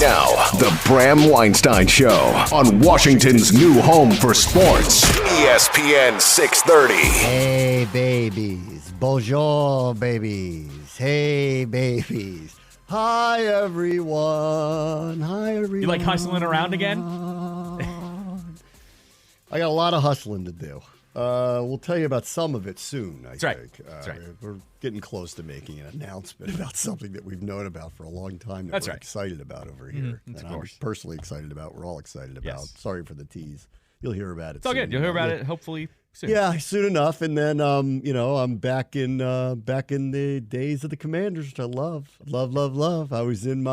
Now, the Bram Weinstein Show on Washington's new home for sports, ESPN 630. Hey, babies. Bonjour, babies. Hey, babies. Hi, everyone. Hi, everyone. You like hustling around again? I got a lot of hustling to do. We'll tell you about some of it soon, I think. That's right. We're getting close to making an announcement about something that we've known about for a long time that That's we're right. excited about over here. Of And course. I'm personally excited about. We're all excited about. Yes. Sorry for the tease. You'll hear about it It's all soon. good. You'll hear about it hopefully soon. Yeah, soon enough, and then I'm back in the days of the Commanders, which I love. I was in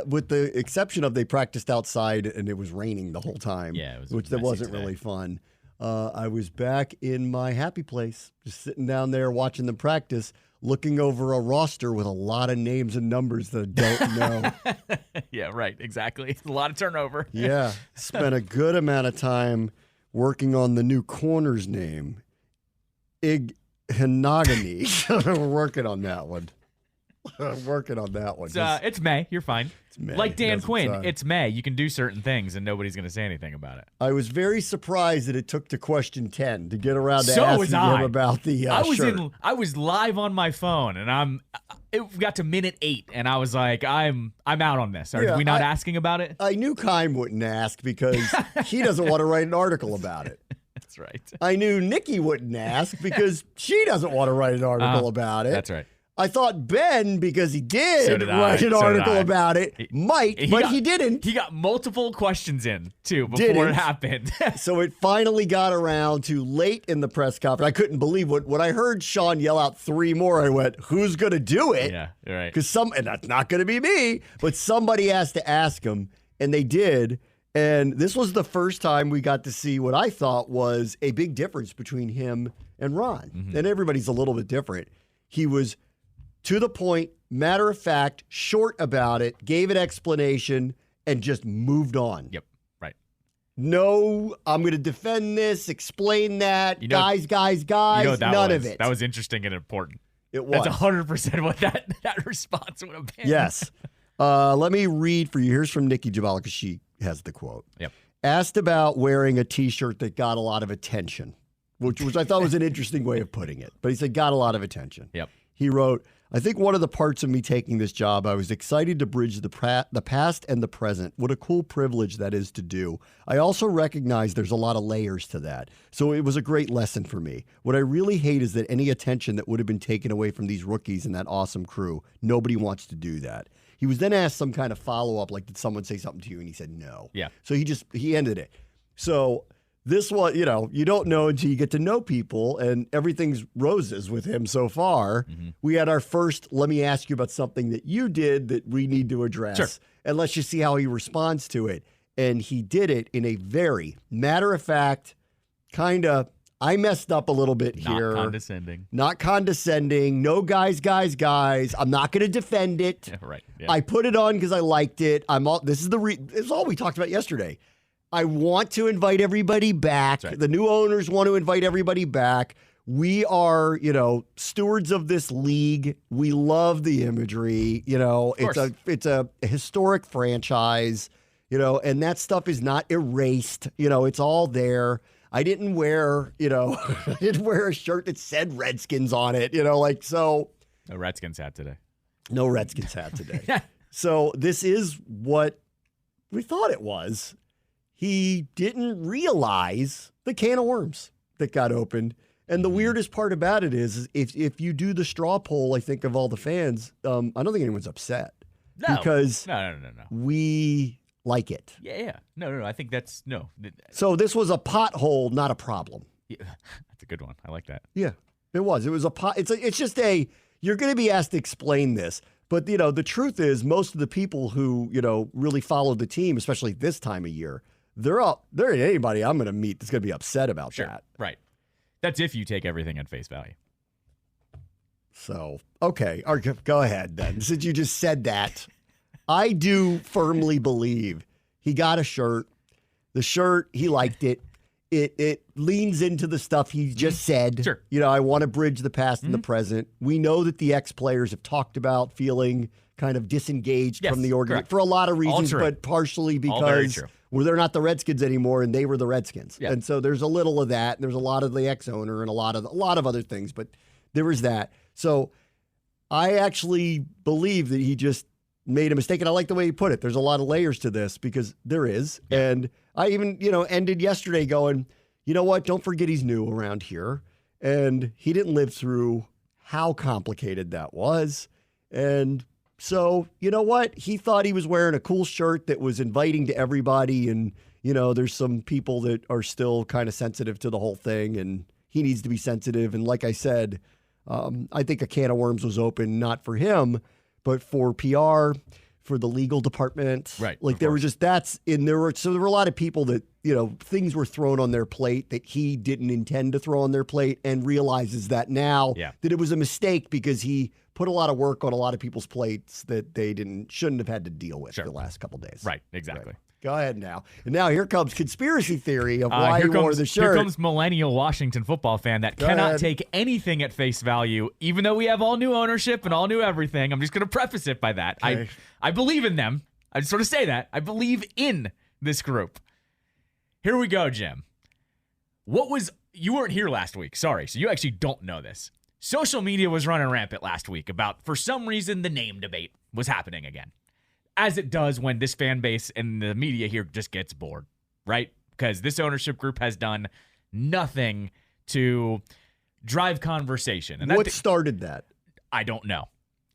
with the exception of they practiced outside and it was raining the whole time. Yeah, it was which that messy wasn't today. really fun. I was back in my happy place, just sitting down there watching them practice, looking over a roster with a lot of names and numbers that I don't know. Yeah, right. Exactly. It's a lot of turnover. Yeah, spent a good amount of time working on the new corner's name, Hinagani. We're working on that one. It's May. You're fine. It's May. Like Dan Yes, Quinn, it's May. You can do certain things and nobody's going to say anything about it. I was very surprised that it took to question 10 to get around to So was asking him I. about the shirt. I was live on my phone and it got to minute 8 and I was like, I'm out on this. Are we not asking about it? I knew Kime wouldn't ask because he doesn't want to write an article about it. That's right. I knew Nikki wouldn't ask because she doesn't want to write an article about it. That's right. I thought Ben, because he did So did I. write an So did article I. about it, but he didn't. He got multiple questions in, too, before Didn't. it happened. So it finally got around to late in the press conference. I couldn't believe when I heard Sean yell out 3 more. I went, "Who's going to do it?" Yeah, you're right. Because and that's not going to be me, but somebody has to ask him, and they did. And this was the first time we got to see what I thought was a big difference between him and Ron. Mm-hmm. And everybody's a little bit different. He was to the point, matter of fact, short about it, gave an explanation, and just moved on. Yep, right. No, I'm going to defend this, explain that, guys, You know what that none was? of it. That was interesting and important. It was. That's 100% what that response would have been. Yes. Let me read for you. Here's from Nikki Jabal because she has the quote. Yep. Asked about wearing a T-shirt that got a lot of attention, which I thought was an interesting way of putting it. But he said got a lot of attention. Yep. He wrote, I think one of the parts of me taking this job, I was excited to bridge the past and the present. What a cool privilege that is to do. I also recognize there's a lot of layers to that. So it was a great lesson for me. What I really hate is that any attention that would have been taken away from these rookies and that awesome crew, nobody wants to do that. He was then asked some kind of follow-up, like, did someone say something to you? And he said no. Yeah. So he ended it. So this one, you don't know until you get to know people, and everything's roses with him so far. Mm-hmm. We had our first, let me ask you about something that you did that we need to address. Sure. And let's just see how he responds to it. And he did it in a very matter-of-fact, kind of, I messed up a little bit here. Not condescending. No guys. I'm not going to defend it. Yeah, right. Yeah. I put it on because I liked it. This is all we talked about yesterday. I want to invite everybody back. That's right. The new owners want to invite everybody back. We are, stewards of this league. We love the imagery. It's a historic franchise. And that stuff is not erased. It's all there. I didn't wear, a shirt that said Redskins on it. So. No Redskins hat today. No Redskins hat today. So this is what we thought it was. He didn't realize the can of worms that got opened. And the weirdest part about it is if you do the straw poll, I think, of all the fans, I don't think anyone's upset. No. Because No. we like it. Yeah. No. I think that's, no. So this was a pothole, not a problem. Yeah, that's a good one. I like that. Yeah, it was. It was a pot. It's just you're going to be asked to explain this. But, the truth is most of the people who, really follow the team, especially this time of year, there ain't anybody I'm going to meet that's going to be upset about that. Right. That's if you take everything at face value. So, okay. Go ahead then. Since you just said that, I do firmly believe he got a shirt. The shirt, he liked it. It leans into the stuff he just said. Sure. I want to bridge the past and the present. We know that the ex-players have talked about feeling kind of disengaged Yes, from the organization correct. for a lot of All reasons, true. but partially All very because true. well, they're not the Redskins anymore, and they were the Redskins. Yeah. And so there's a little of that. There's a lot of the ex-owner and a lot of other things, but there was that. So I actually believe that he just made a mistake, and I like the way he put it. There's a lot of layers to this because there is. Yeah. And I even, ended yesterday going, you know what? Don't forget he's new around here, and he didn't live through how complicated that was. And so, you know what? He thought he was wearing a cool shirt that was inviting to everybody. And, there's some people that are still kind of sensitive to the whole thing, and he needs to be sensitive. And like I said, I think a can of worms was open, not for him, but for PR, for the legal department. Right. Like there were there were a lot of people that, things were thrown on their plate that he didn't intend to throw on their plate, and realizes that now that it was a mistake because he put a lot of work on a lot of people's plates that they shouldn't have had to deal with the last couple days. Right, exactly. Right. Go ahead now. And now here comes conspiracy theory of why he wore the shirt. Here comes millennial Washington football fan that cannot take anything at face value, even though we have all new ownership and all new everything. I'm just going to preface it by that. Okay. I believe in them. I just sort of say that. I believe in this group. Here we go, Jim. You weren't here last week. Sorry. So you actually don't know this. Social media was running rampant last week about, for some reason, the name debate was happening again. As it does when this fan base and the media here just gets bored, right? Because this ownership group has done nothing to drive conversation. And what started that? I don't know.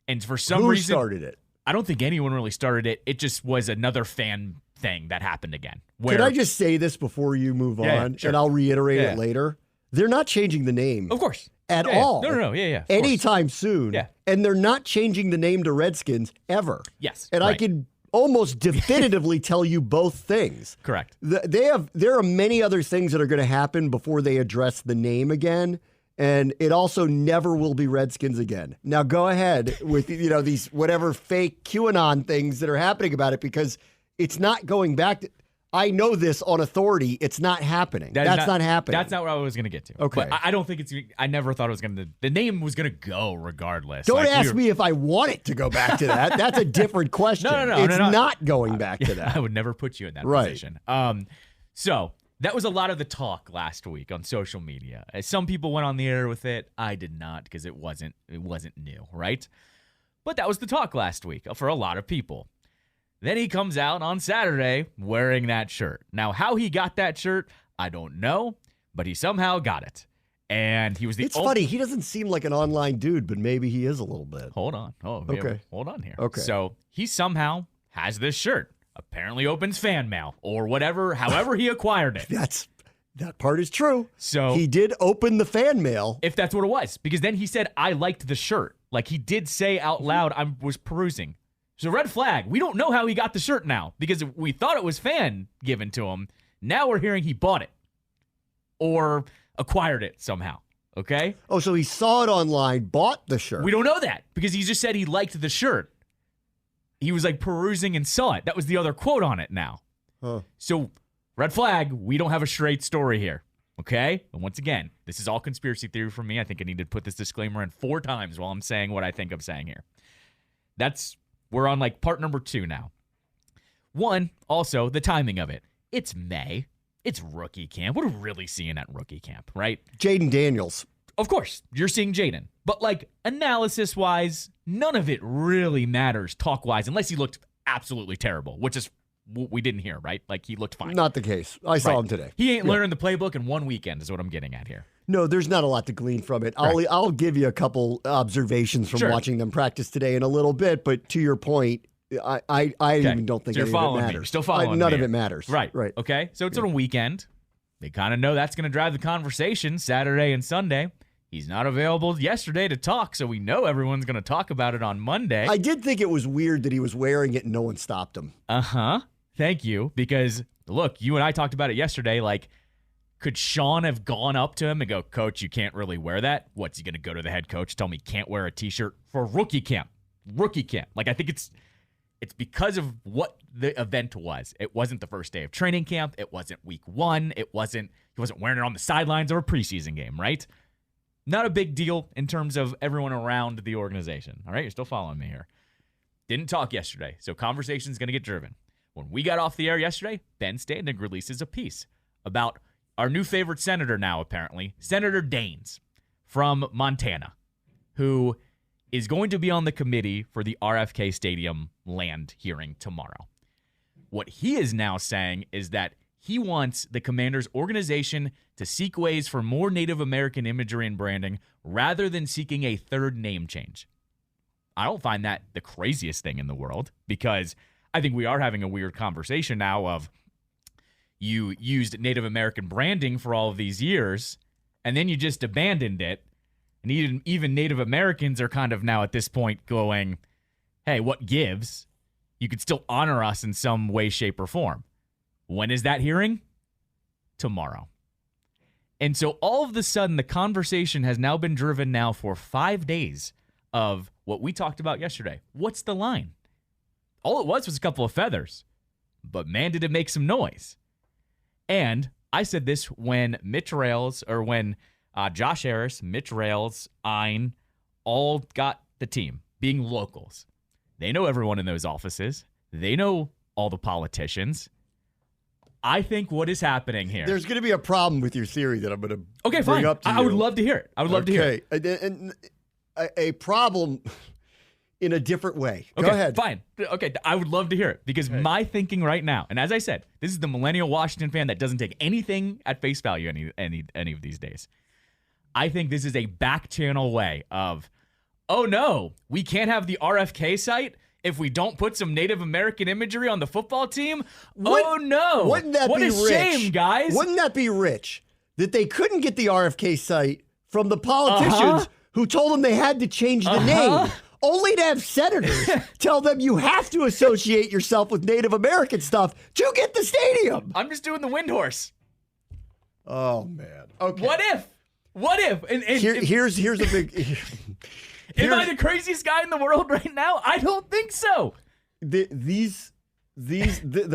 And for some Who reason, started it? I don't think anyone really started it. It just was another fan thing that happened again. Can I just say this before you move on? Sure. And I'll reiterate it later. They're not changing the name. Of course. At all. No. Yeah. Anytime soon. Yeah. And they're not changing the name to Redskins ever. Yes. And right. I can almost definitively tell you both things. Correct. There are many other things that are going to happen before they address the name again. And it also never will be Redskins again. Now go ahead with these whatever fake QAnon things that are happening about it, because it's not going back to. I know this on authority. It's not happening. That's not happening. That's not what I was going to get to. Okay. But I don't think it's. I never thought it was going to. The name was going to go regardless. Don't ask me if I want it to go back to that. That's a different question. No. It's not going back to that. I would never put you in that Right. position. So that was a lot of the talk last week on social media. Some people went on the air with it. I did not, because it wasn't new, right? But that was the talk last week for a lot of people. Then he comes out on Saturday wearing that shirt. Now, how he got that shirt, I don't know, but he somehow got it. And he was the It's funny. He doesn't seem like an online dude, but maybe he is a little bit. Hold on. Okay. Hold on here. Okay. So he somehow has this shirt. Apparently opens fan mail or whatever, however he acquired it. That part is true. So he did open the fan mail. If that's what it was, because then he said, I liked the shirt. Like he did say out loud, I was perusing. So red flag. We don't know how he got the shirt now, because we thought it was fan given to him. Now we're hearing he bought it or acquired it somehow. Okay? Oh, so he saw it online, bought the shirt. We don't know that, because he just said he liked the shirt. He was like perusing and saw it. That was the other quote on it now. Huh. So red flag. We don't have a straight story here. Okay? And once again, this is all conspiracy theory from me. I think I need to put this disclaimer in 4 times while I'm saying what I think I'm saying here. We're on like part number 2 now. 1, also the timing of it. It's May. It's rookie camp. What are we really seeing at rookie camp, right? Jaden Daniels. Of course, you're seeing Jaden. But like analysis-wise, none of it really matters talk-wise, unless he looked absolutely terrible, which is what we didn't hear, right? Like he looked fine. Not the case. I saw him today. He ain't learning the playbook in one weekend is what I'm getting at here. No, there's not a lot to glean from it. Right. I'll give you a couple observations from watching them practice today in a little bit, but to your point, I even don't think so any of it matters. You're still following me. None of it matters. Right. Right. Okay. So it's on a weekend. They kind of know that's going to drive the conversation Saturday and Sunday. He's not available yesterday to talk, so we know everyone's going to talk about it on Monday. I did think it was weird that he was wearing it and no one stopped him. Uh-huh. Thank you. Because, look, you and I talked about it yesterday. Like, could Sean have gone up to him and go, Coach, you can't really wear that? What's he going to go to the head coach, tell me he can't wear a T-shirt for rookie camp? Rookie camp. Like, I think it's because of what the event was. It wasn't the first day of training camp. It wasn't week 1. He wasn't wearing it on the sidelines of a preseason game, right? Not a big deal in terms of everyone around the organization. All right, you're still following me here. Didn't talk yesterday, so conversation's going to get driven. When we got off the air yesterday, Ben Standing releases a piece about our new favorite senator now, apparently, Senator Daines from Montana, who is going to be on the committee for the RFK Stadium land hearing tomorrow. What he is now saying is that he wants the Commanders organization to seek ways for more Native American imagery and branding rather than seeking a third name change. I don't find that the craziest thing in the world, because I think we are having a weird conversation now of you used Native American branding for all of these years, and then you just abandoned it. And even Native Americans are kind of now at this point going, hey, what gives? You could still honor us in some way, shape, or form. When is that hearing? Tomorrow. And so all of a sudden, the conversation has now been driven now for 5 days of what we talked about yesterday. What's the line? All it was a couple of feathers. But man, did it make some noise. And I said this when Josh Harris, Mitch Rales, Ein, all got the team, being locals. They know everyone in those offices. They know all the politicians. I think what is happening here. There's going to be a problem with your theory that I'm going to bring fine. up to you. I would love to hear it. I would love to hear it. And a problem in a different way. Go ahead. Fine. Okay, I would love to hear it, because my thinking right now, and as I said, this is the millennial Washington fan that doesn't take anything at face value any of these days. I think this is a back channel way of, oh no, we can't have the RFK site if we don't put some Native American imagery on the football team. Oh no. Wouldn't that what be a rich? Shame, guys. Wouldn't that be rich that they couldn't get the RFK site from the politicians who told them they had to change the name, only to have senators tell them you have to associate yourself with Native American stuff to get the stadium? I'm just doing the wind horse. Oh, man. Okay. What if? And here's a big... Am I the craziest guy in the world right now? I don't think so. The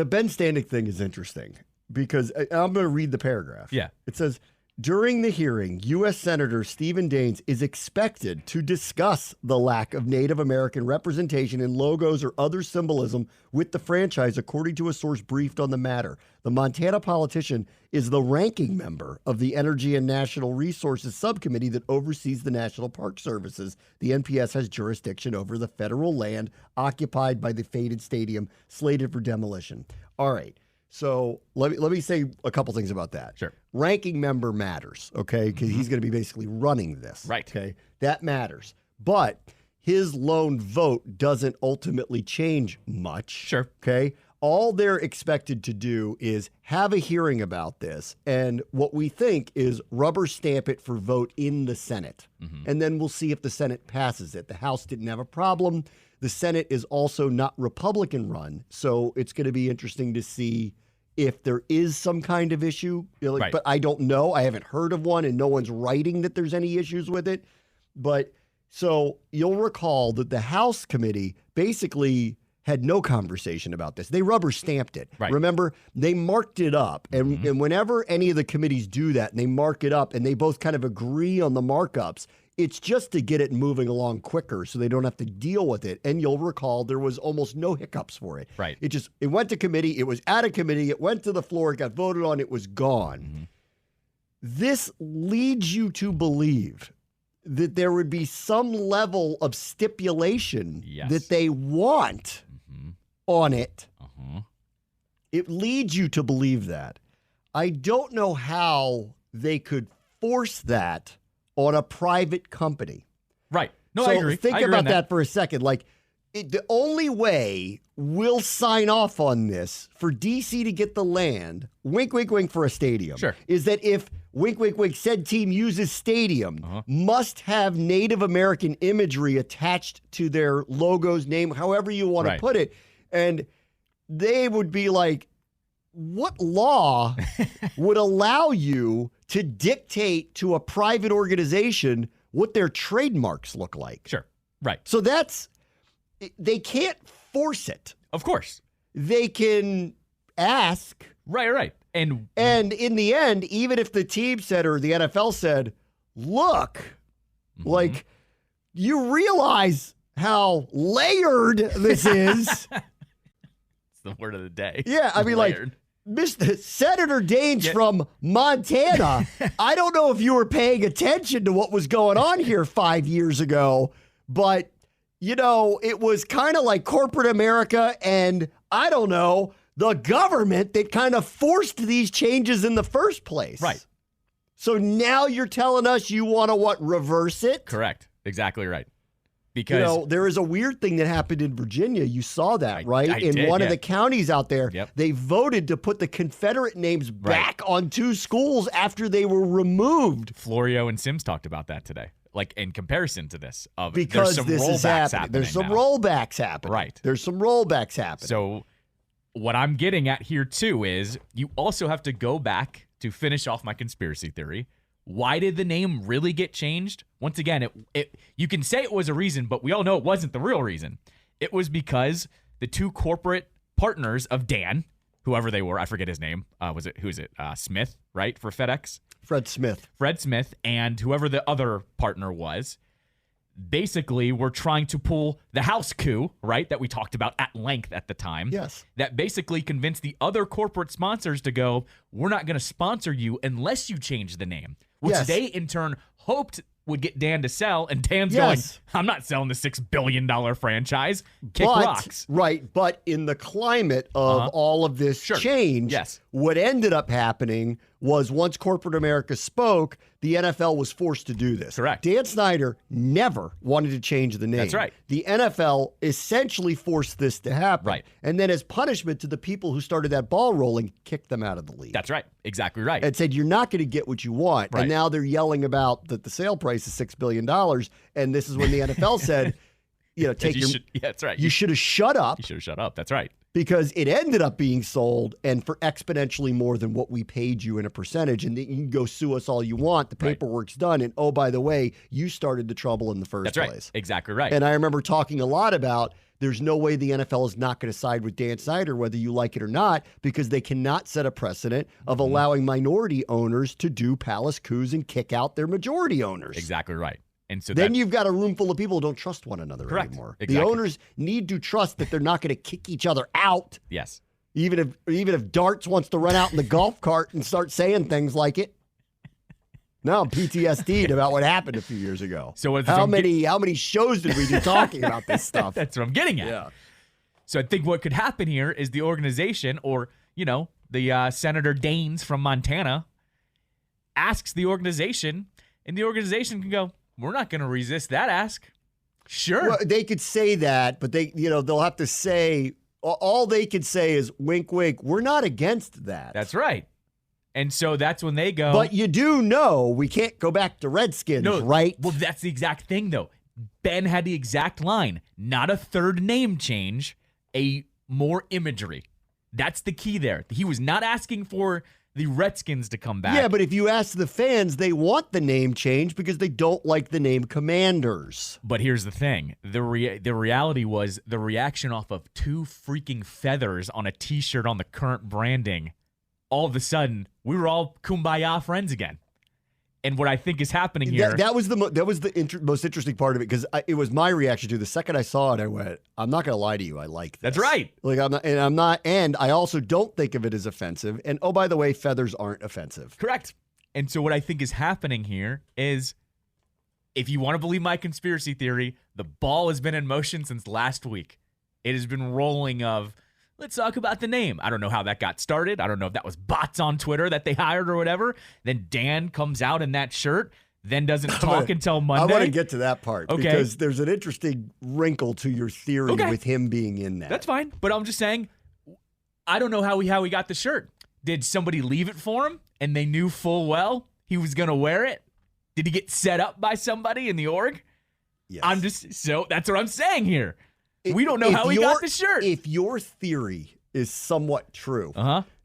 Ben Standing thing is interesting, because I'm going to read the paragraph. Yeah. It says, during the hearing, U.S. Senator Stephen Daines is expected to discuss the lack of Native American representation in logos or other symbolism with the franchise, according to a source briefed on the matter. The Montana politician is the ranking member of the Energy and National Resources Subcommittee that oversees the National Park Services. The NPS has jurisdiction over the federal land occupied by the fated stadium slated for demolition. All right. So let me say a couple things about that. Sure. Ranking member matters, okay, because he's going to be basically running this. Right. Okay, that matters. But his lone vote doesn't ultimately change much. Sure. Okay. All they're expected to do is have a hearing about this, and what we think is rubber stamp it for vote in the Senate. And then we'll see if the Senate passes it. The House didn't have a problem. The Senate is also not Republican run, so it's going to be interesting to see if there is some kind of issue. Right. But I don't know. I haven't heard of one, and no one's writing that there's any issues with it. But so you'll recall that the House committee basically had no conversation about this. They rubber stamped it. Right. Remember, they marked it up. And whenever any of the committees do that and they mark it up and they both kind of agree on the markups, it's just to get it moving along quicker so they don't have to deal with it. And you'll recall there was almost no hiccups for it. Right. It went to committee. It was at a committee. It went to the floor. It got voted on. It was gone. This leads you to believe that there would be some level of stipulation that they want on it. It leads you to believe that. I don't know how they could force that on a private company. Right. No, so I agree. Think I agree about that for a second. Like, the only way we'll sign off on this for DC to get the land, wink, wink, wink, for a stadium, is that if, wink, wink, wink, said team uses stadium, must have Native American imagery attached to their logo's name, however you want to put it. And they would be like, what law would allow you to dictate to a private organization what their trademarks look like? Sure. Right. So they can't force it. Of course. They can ask. Right. And in the end, even if the team said, or the NFL said, look, like, you realize how layered this is. It's the word of the day. Yeah, I mean, Layered. Mr. Senator Daines from Montana, I don't know if you were paying attention to what was going on here 5 years ago, but, it was kind of like corporate America and, I don't know, the government that kind of forced these changes in the first place. Right. So now you're telling us you want to, reverse it? Correct. Exactly right. Because there is a weird thing that happened in Virginia. You saw that, right? I in did, one of the counties out there, they voted to put the Confederate names back on 2 schools after they were removed. Florio and Sims talked about that today. Like in comparison to this, because there's some this rollbacks is happening. happening. There's some now. rollbacks happening. Right. There's some rollbacks happening. So what I'm getting at here too is you also have to go back to finish off my conspiracy theory. Why did the name really get changed? Once again, it you can say it was a reason, but we all know it wasn't the real reason. It was because the 2 corporate partners of Dan, whoever they were, I forget his name. Smith, right, for FedEx? Fred Smith, and whoever the other partner was, basically were trying to pull the house coup, right, that we talked about at length at the time. Yes. That basically convinced the other corporate sponsors to go, we're not going to sponsor you unless you change the name, which they in turn hoped would get Dan to sell, and Dan's going, I'm not selling the $6 billion franchise. Kick rocks. Right, but in the climate of all of this change, what ended up happening was once corporate America spoke, the NFL was forced to do this. Correct. Dan Snyder never wanted to change the name. That's right. The NFL essentially forced this to happen. Right. And then as punishment to the people who started that ball rolling, kicked them out of the league. That's right. Exactly right. And said, you're not going to get what you want. Right. And now they're yelling about that the sale price is $6 billion. And this is when the NFL said, that's right. You should have shut up. You should have shut up. That's right. Because it ended up being sold and for exponentially more than what we paid you in a percentage. And then you can go sue us all you want. The paperwork's done. And oh, by the way, you started the trouble in the first place. Right. Exactly right. And I remember talking a lot about there's no way the NFL is not going to side with Dan Snyder, whether you like it or not, because they cannot set a precedent of allowing minority owners to do palace coups and kick out their majority owners. Exactly right. And so then you've got a room full of people who don't trust one another anymore. Exactly. The owners need to trust that they're not going to kick each other out. Yes. Even if Darts wants to run out in the golf cart and start saying things like it. Now I'm PTSD'd about what happened a few years ago. So how many shows did we do talking about this stuff? That's what I'm getting at. Yeah. So I think what could happen here is the organization, or the Senator Daines from Montana, asks the organization, and the organization can go, we're not going to resist that ask. Sure. Well, they could say that, but they'll have to say, all they could say is wink, wink. We're not against that. That's right. And so that's when they go. But you do know we can't go back to Redskins, right? Well, that's the exact thing, though. Ben had the exact line. Not a third name change, a more imagery. That's the key there. He was not asking for the Redskins to come back. Yeah, but if you ask the fans, they want the name change because they don't like the name Commanders. But here's the thing. The reality was the reaction off of 2 freaking feathers on a T-shirt on the current branding. All of a sudden, we were all kumbaya friends again. And what I think is happening here... That was the most interesting part of it, because it was my reaction to it. The second I saw it, I went, I'm not going to lie to you. I like this. That's right. And I also don't think of it as offensive. And oh, by the way, feathers aren't offensive. Correct. And so what I think is happening here is, if you want to believe my conspiracy theory, the ball has been in motion since last week. It has been rolling of, let's talk about the name. I don't know how that got started. I don't know if that was bots on Twitter that they hired or whatever. Then Dan comes out in that shirt, then doesn't talk until Monday. I want to get to that part because there's an interesting wrinkle to your theory with him being in that. That's fine. But I'm just saying, I don't know how he got the shirt. Did somebody leave it for him and they knew full well he was going to wear it? Did he get set up by somebody in the org? Yes. So that's what I'm saying here. We don't know how he got the shirt. If your theory is somewhat true,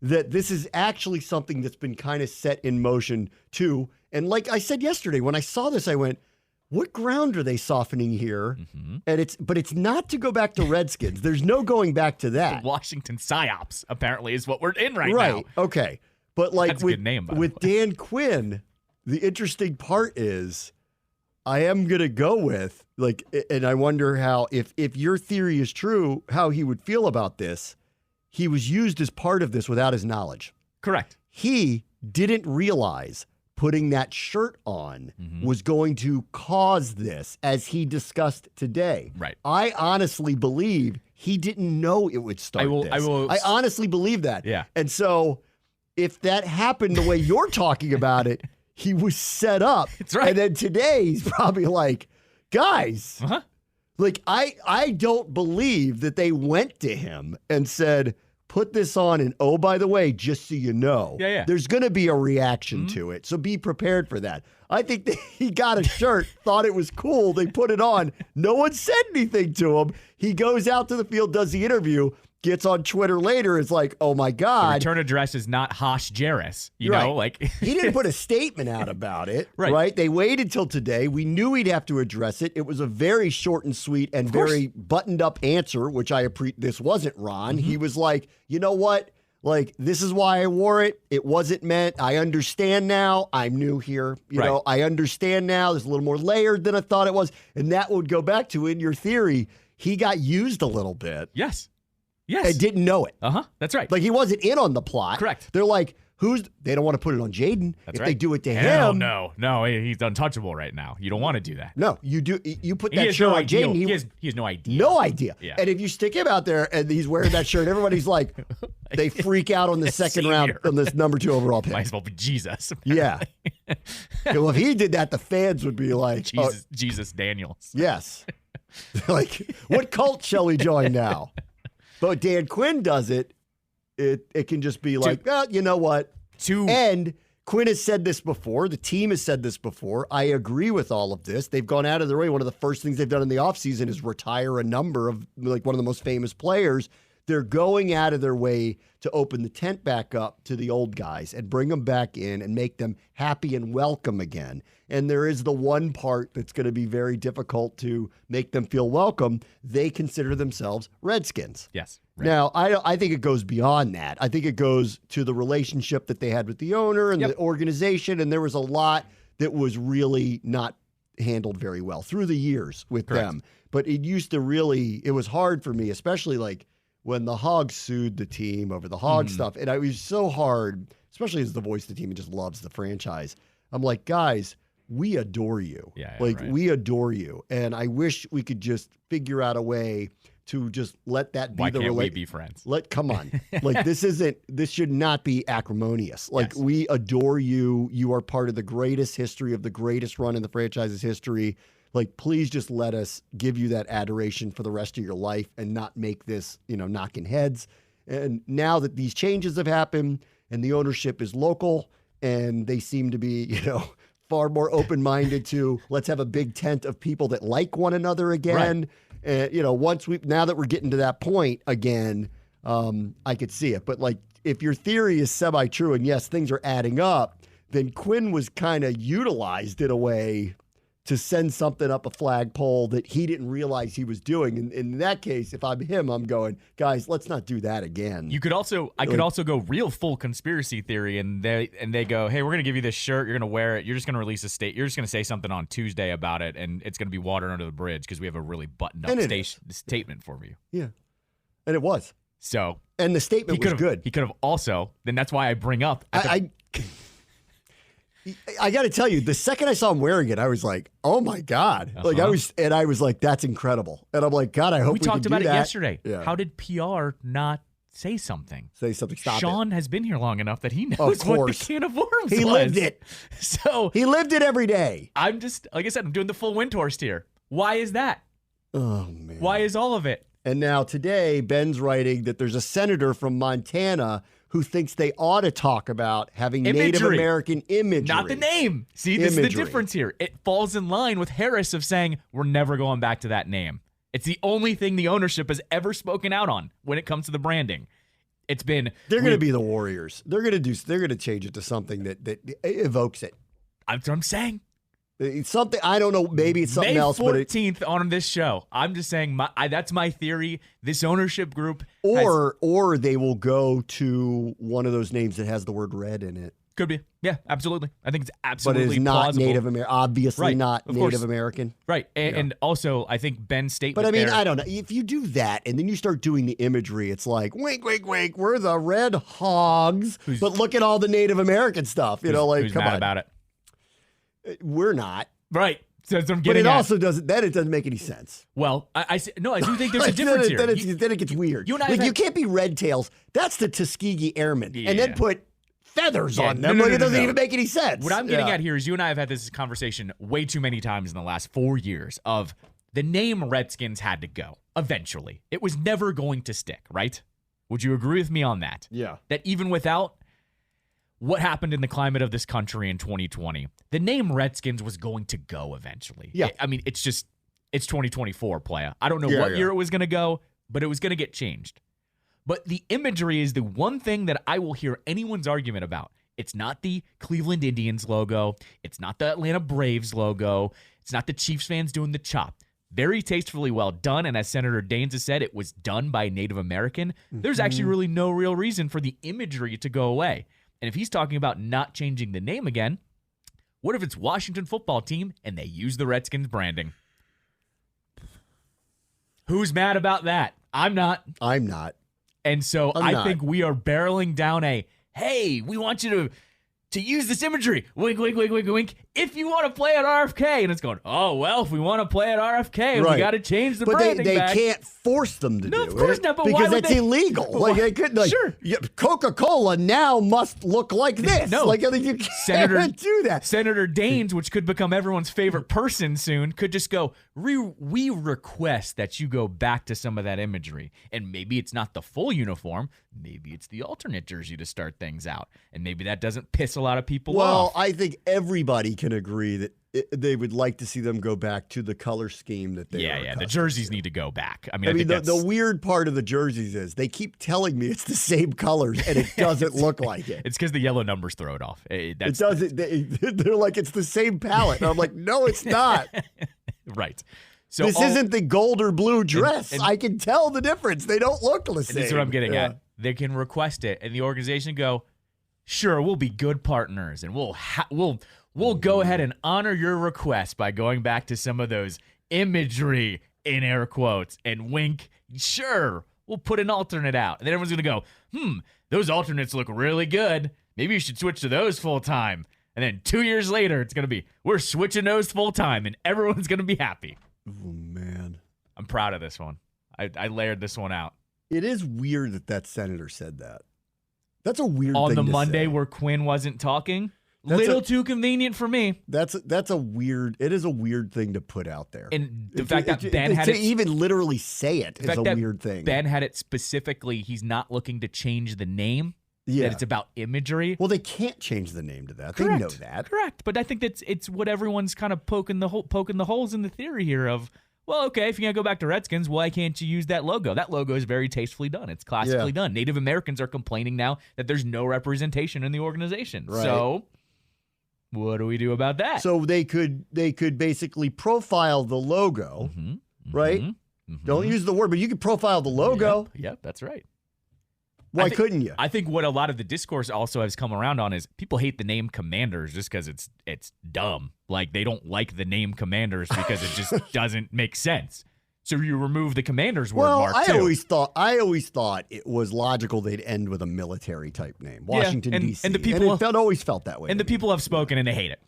that this is actually something that's been kind of set in motion too. And like I said yesterday, when I saw this, I went, what ground are they softening here? Mm-hmm. But it's not to go back to Redskins. There's no going back to that. The Washington PsyOps apparently is what we're in now. Right. Okay. But like that's a good name, by with Dan Quinn, the interesting part is, I am going to go with, like, and I wonder how, if your theory is true, how he would feel about this. He was used as part of this without his knowledge. Correct. He didn't realize putting that shirt on was going to cause this, as he discussed today. Right. I honestly believe he didn't know it would start this. I honestly believe that. Yeah. And so if that happened the way you're talking about it, he was set up. That's right. And then today he's probably like, guys, like I don't believe that they went to him and said, put this on, and oh, by the way, just so you know, there's going to be a reaction to it. So be prepared for that. I think that he got a shirt, thought it was cool. They put it on. No one said anything to him. He goes out to the field, does the interview, gets on Twitter later. It's like, oh my God. The return address is not Hosh Jarris. You know, like he didn't put a statement out about it. Right. They waited till today. We knew he'd have to address it. It was a very short and sweet and very buttoned up answer, which I appreciate. This wasn't Ron. He was like, you know what? Like, this is why I wore it. It wasn't meant. I understand now. I'm new here. You know, I understand now. There's a little more layered than I thought it was. And that would go back to, in your theory, he got used a little bit. Yes. And didn't know it. That's right. Like, he wasn't in on the plot. Correct. They're like, they don't want to put it on Jaden. If they do it to Hell him. No, he's untouchable right now. You don't want to do that. No, you do. You put that shirt on Jaden. He has no idea. No idea. Yeah. And if you stick him out there and he's wearing that shirt, everybody's like, they freak out on the second round on this number 2 overall pick. Might as well be Jesus. Yeah. Well, if he did that, the fans would be like, Jesus Daniels. Yes. Like, what cult shall we join now? But Dan Quinn does it. It can just be like, well, you know what? And Quinn has said this before. The team has said this before. I agree with all of this. They've gone out of their way. One of the first things they've done in the offseason is retire a number of, like, one of the most famous players. They're going out of their way to open the tent back up to the old guys and bring them back in and make them happy and welcome again. And there is the one part that's going to be very difficult to make them feel welcome. They consider themselves Redskins. Yes. Now, I think it goes beyond that. I think it goes to the relationship that they had with the owner and the organization. And there was a lot that was really not handled very well through the years with them. But it used to really, it was hard for me, especially like when the Hogs sued the team over the Hog stuff. And it was so hard, especially as the voice of the team and just loves the franchise. I'm like, guys, we adore you. We adore you. And I wish we could just figure out a way to just let that be Why the can't we be friends? Come on. Like, this should not be acrimonious. Like, we adore you. You are part of the greatest history of the greatest run in the franchise's history. Like, please just let us give you that adoration for the rest of your life and not make this, knocking heads. And now that these changes have happened and the ownership is local and they seem to be, far more open-minded to, let's have a big tent of people that like one another again. Now that we're getting to that point again, I could see it. But, like, if your theory is semi-true and yes, things are adding up, then Quinn was kind of utilized in a way to send something up a flagpole that he didn't realize he was doing. And in that case, if I'm him, I'm going, guys, let's not do that again. I could also go real full conspiracy theory, and they go, hey, we're gonna give you this shirt, you're gonna wear it, you're just gonna release a you're just gonna say something on Tuesday about it, and it's gonna be water under the bridge because we have a really buttoned up statement for you. Yeah, and it was. So, and the statement was good. He could have also. Then that's why I bring up. I got to tell you, the second I saw him wearing it, I was like, "Oh my God!" Like I was like, "That's incredible!" And I'm like, "God, I hope we talked about it that. yesterday. Yeah. How did PR not say something? Say something. Stop Sean it. has been here long enough that he knows what the can of worms He was. lived it. So he lived it every day. I'm just, like I said, I'm doing the full Windhorst here. Why is that? Oh man! Why is all of it? And now today, Ben's writing that there's a senator from Montana who thinks they ought to talk about having Native American imagery. Not the name. See, this is the difference here. It falls in line with Harris of saying, we're never going back to that name. It's the only thing the ownership has ever spoken out on when it comes to the branding. It's been... They're going to be the Warriors. They're going to change it to something that evokes it. That's what I'm saying. It's something, I don't know, maybe it's something else. May 14th on this show. I'm just saying, that's my theory. This ownership group or they will go to one of those names that has the word red in it. Could be. Yeah, absolutely. I think it's But absolutely it is not plausible. Native American. Obviously Right, not of Native course. American. Right. And also, I think Ben's statement But I mean, there, I don't know. If you do that and then you start doing the imagery, it's like, wink, wink, wink, we're the red hogs. But look at all the Native American stuff. You know, like, who's come mad on. about it? We're not. Right. So that's what I'm But getting it at. also doesn't, then it doesn't make any sense. Well, I do think there's a Like, difference here. then it gets weird. you and I like, have you had- can't be red tails. That's the Tuskegee Airmen. And then Yeah. put feathers Yeah, on no, them. no, Like, no, it doesn't no. even make any sense. What I'm getting at here is you and I have had this conversation way too many times in the last 4 years of the name Redskins had to go eventually. It was never going to stick, right? Would you agree with me on that? Yeah. That even without what happened in the climate of this country in 2020, the name Redskins was going to go eventually. Yeah. I mean, it's 2024, playa. I don't know Yeah, what yeah. year it was going to go, but it was going to get changed. But the imagery is the one thing that I will hear anyone's argument about. It's not the Cleveland Indians logo. It's not the Atlanta Braves logo. It's not the Chiefs fans doing the chop. Very tastefully well done. And as Senator Daines has said, it was done by a Native American. There's actually really no real reason for the imagery to go away. And if he's talking about not changing the name again, what if it's Washington football team and they use the Redskins branding? Who's mad about that? I'm not. I'm not. And so I'm I not. think we are barreling down hey, we want you to use this imagery. Wink, wink, wink, wink, wink. If you want to play at RFK. And it's going, oh, well, if we want to play at RFK, we Right. got to change the But branding they back. can't force them to No, do of course it not, but why because would that's they- illegal. Like, they couldn't, like, Sure. Coca-Cola now must look like this. No. Like, you can't Senator- do that. Senator Daines, which could become everyone's favorite person soon, could just go, we request that you go back to some of that imagery. And maybe it's not the full uniform. Maybe it's the alternate jersey to start things out. And maybe that doesn't piss a lot of people Well, off. I think everybody can agree that they would like to see them go back to the color scheme that they are Yeah, the accustomed jerseys to. need to go back. I I think mean, that's... the weird part of the jerseys is they keep telling me it's the same colors, and it doesn't look like it. It's because the yellow numbers throw it off. It doesn't. They're like, it's the same palette. And I'm like, no, it's not. Right. So This isn't the gold or blue dress. and- I can tell the difference. They don't look the same. This is what I'm getting Yeah. at. They can request it, and the organization go, sure, we'll be good partners, and we'll go ahead and honor your request by going back to some of those imagery in air quotes and wink. Sure, we'll put an alternate out, and then everyone's gonna go, those alternates look really good. Maybe you should switch to those full time. And then 2 years later, it's gonna be we're switching those full time, and everyone's gonna be happy. Oh, man. I'm proud of this one. I layered this one out. It is weird that senator said that. That's a weird On thing the to Monday say. where Quinn wasn't talking. That's Little too convenient for me. That's a weird. It is a weird thing to put out there. And the fact that Ben had to it, even literally say it the is fact a that weird thing. Ben had it specifically. He's not looking to change the name. Yeah. That it's about imagery. Well, they can't change the name to that. Correct. They know that. Correct. But I think it's what everyone's kind of poking the holes in the theory here of. Well, okay, if you're going to go back to Redskins, why can't you use that logo? That logo is very tastefully done. It's classically done. Native Americans are complaining now that there's no representation in the organization. Right. So what do we do about that? So they could basically profile the logo, right? Don't use the word, but you could profile the logo. Yep, that's right. Why couldn't you? I think what a lot of the discourse also has come around on is people hate the name Commanders just because it's dumb. Like they don't like the name Commanders because it just doesn't make sense. So you remove the Commanders word mark I too. always thought it was logical they'd end with a military type name, Washington and- D.C. and the people- always felt that way. and to the me. people have spoken and they hate it.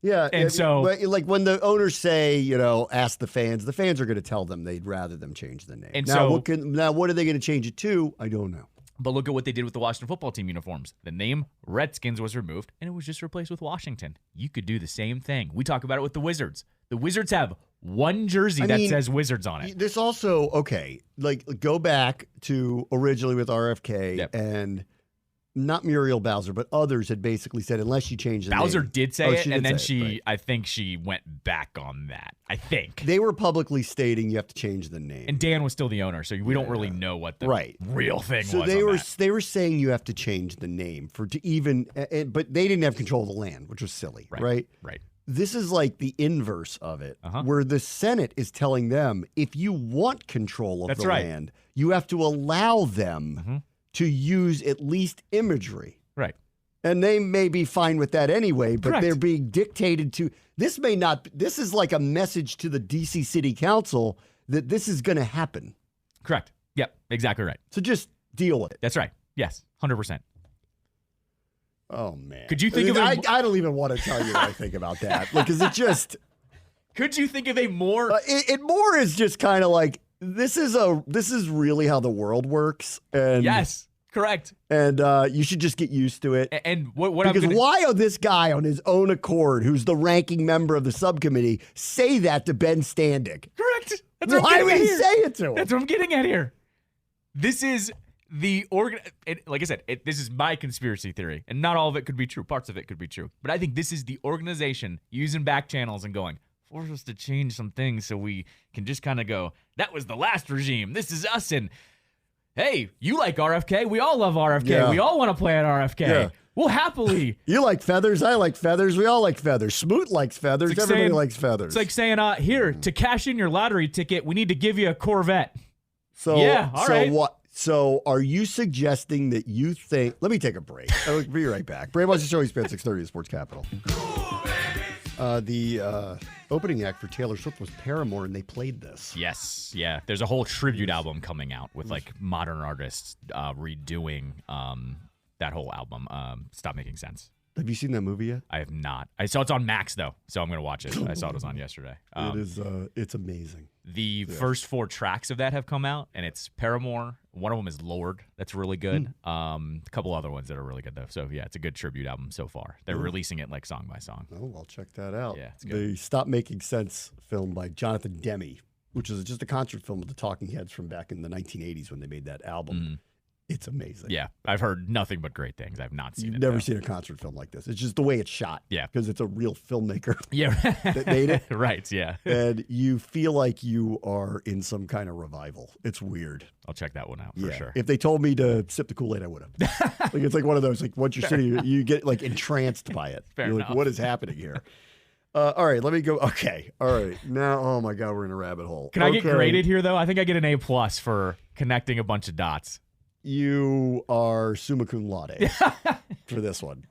Yeah, And so- but like when the owners say, ask the fans are going to tell them they'd rather them change the name. And now, so- what are they going to change it to? I don't know. But look at what they did with the Washington football team uniforms. The name Redskins was removed, and it was just replaced with Washington. You could do the same thing. We talk about it with the Wizards. The Wizards have one jersey that says Wizards on it. This also, go back to originally with RFK Yep. and not Muriel Bowser, but others had basically said, unless you change the name. Bowser did say Oh, it, she and did then say it, right. I think she went back on that. I think. They were publicly stating you have to change the name. And Dan was still the owner, so we don't really know what the real thing So was. they were saying you have to change the name but they didn't have control of the land, which was silly, right? Right. This is like the inverse of it, Uh-huh. where the Senate is telling them if you want control of That's the right. land, you have to allow them to use at least imagery. Right. And they may be fine with that anyway, but Correct. they're being dictated to. This is like a message to the D.C. City Council that this is going to happen. Correct. Yep, exactly right. So just deal with it. That's right. Yes, 100%. Oh, man. Could you think of I don't even want to tell you what I think about that. Because it just. Could you think of a more? It more is just kind of like, this is really how the world works. And Yes. Correct. And you should just get used to it. And what because I'm gonna, why would this guy on his own accord, who's the ranking member of the subcommittee, say that to Ben Standig? Correct. That's what Why I'm would getting he at here. say it to him? That's what I'm getting at here. This is the like I said, this is my conspiracy theory, and not all of it could be true. Parts of it could be true, but I think this is the organization using back channels and going, force us to change some things so we can just kind of go, that was the last regime. This is us, and hey, you like RFK? We all love RFK. Yeah. We all want to play at RFK. Yeah. We'll happily. You like feathers. I like feathers. We all like feathers. Smoot likes feathers. Like Everybody saying- likes feathers. It's like saying, here, to cash in your lottery ticket, we need to give you a Corvette. So, Yeah, all right. what? So are you suggesting that you think? Let me take a break. I'll be right back. Bram Weinstein Show, ESPN 630 Sports Capital. The opening act for Taylor Swift was Paramore, and they played this. Yes, yeah. There's a whole tribute album coming out with like modern artists redoing that whole album. Stop Making Sense. Have you seen that movie yet? I have not. I saw it's on Max though, so I'm gonna watch it. I saw it was on yesterday. It is. It's amazing. The first 4 tracks of that have come out, and it's Paramore. One of them is Lord. That's really good. A couple other ones that are really good though. So yeah, it's a good tribute album so far. They're releasing it like song by song. Oh, I'll check that out. Yeah, it's good. The Stop Making Sense film by Jonathan Demme, which is just a concert film with the Talking Heads from back in the 1980s when they made that album. It's amazing. Yeah, I've heard nothing but great things. I've not seen You've it. never though. seen a concert film like this. It's just the way it's shot. Yeah. Because it's a real filmmaker Yeah, that made it. right. Yeah, And you feel like you are in some kind of revival. It's weird. I'll check that one out for sure. If they told me to sip the Kool-Aid, I would have. Like it's like one of those, like once you're sitting, you get like entranced by it. Fair You're enough. like, what is happening here? All right, let me go. Okay. All right. Now, oh my God, we're in a rabbit hole. Can I get graded here though? I think I get an A+ for connecting a bunch of dots. You are summa cum laude for this one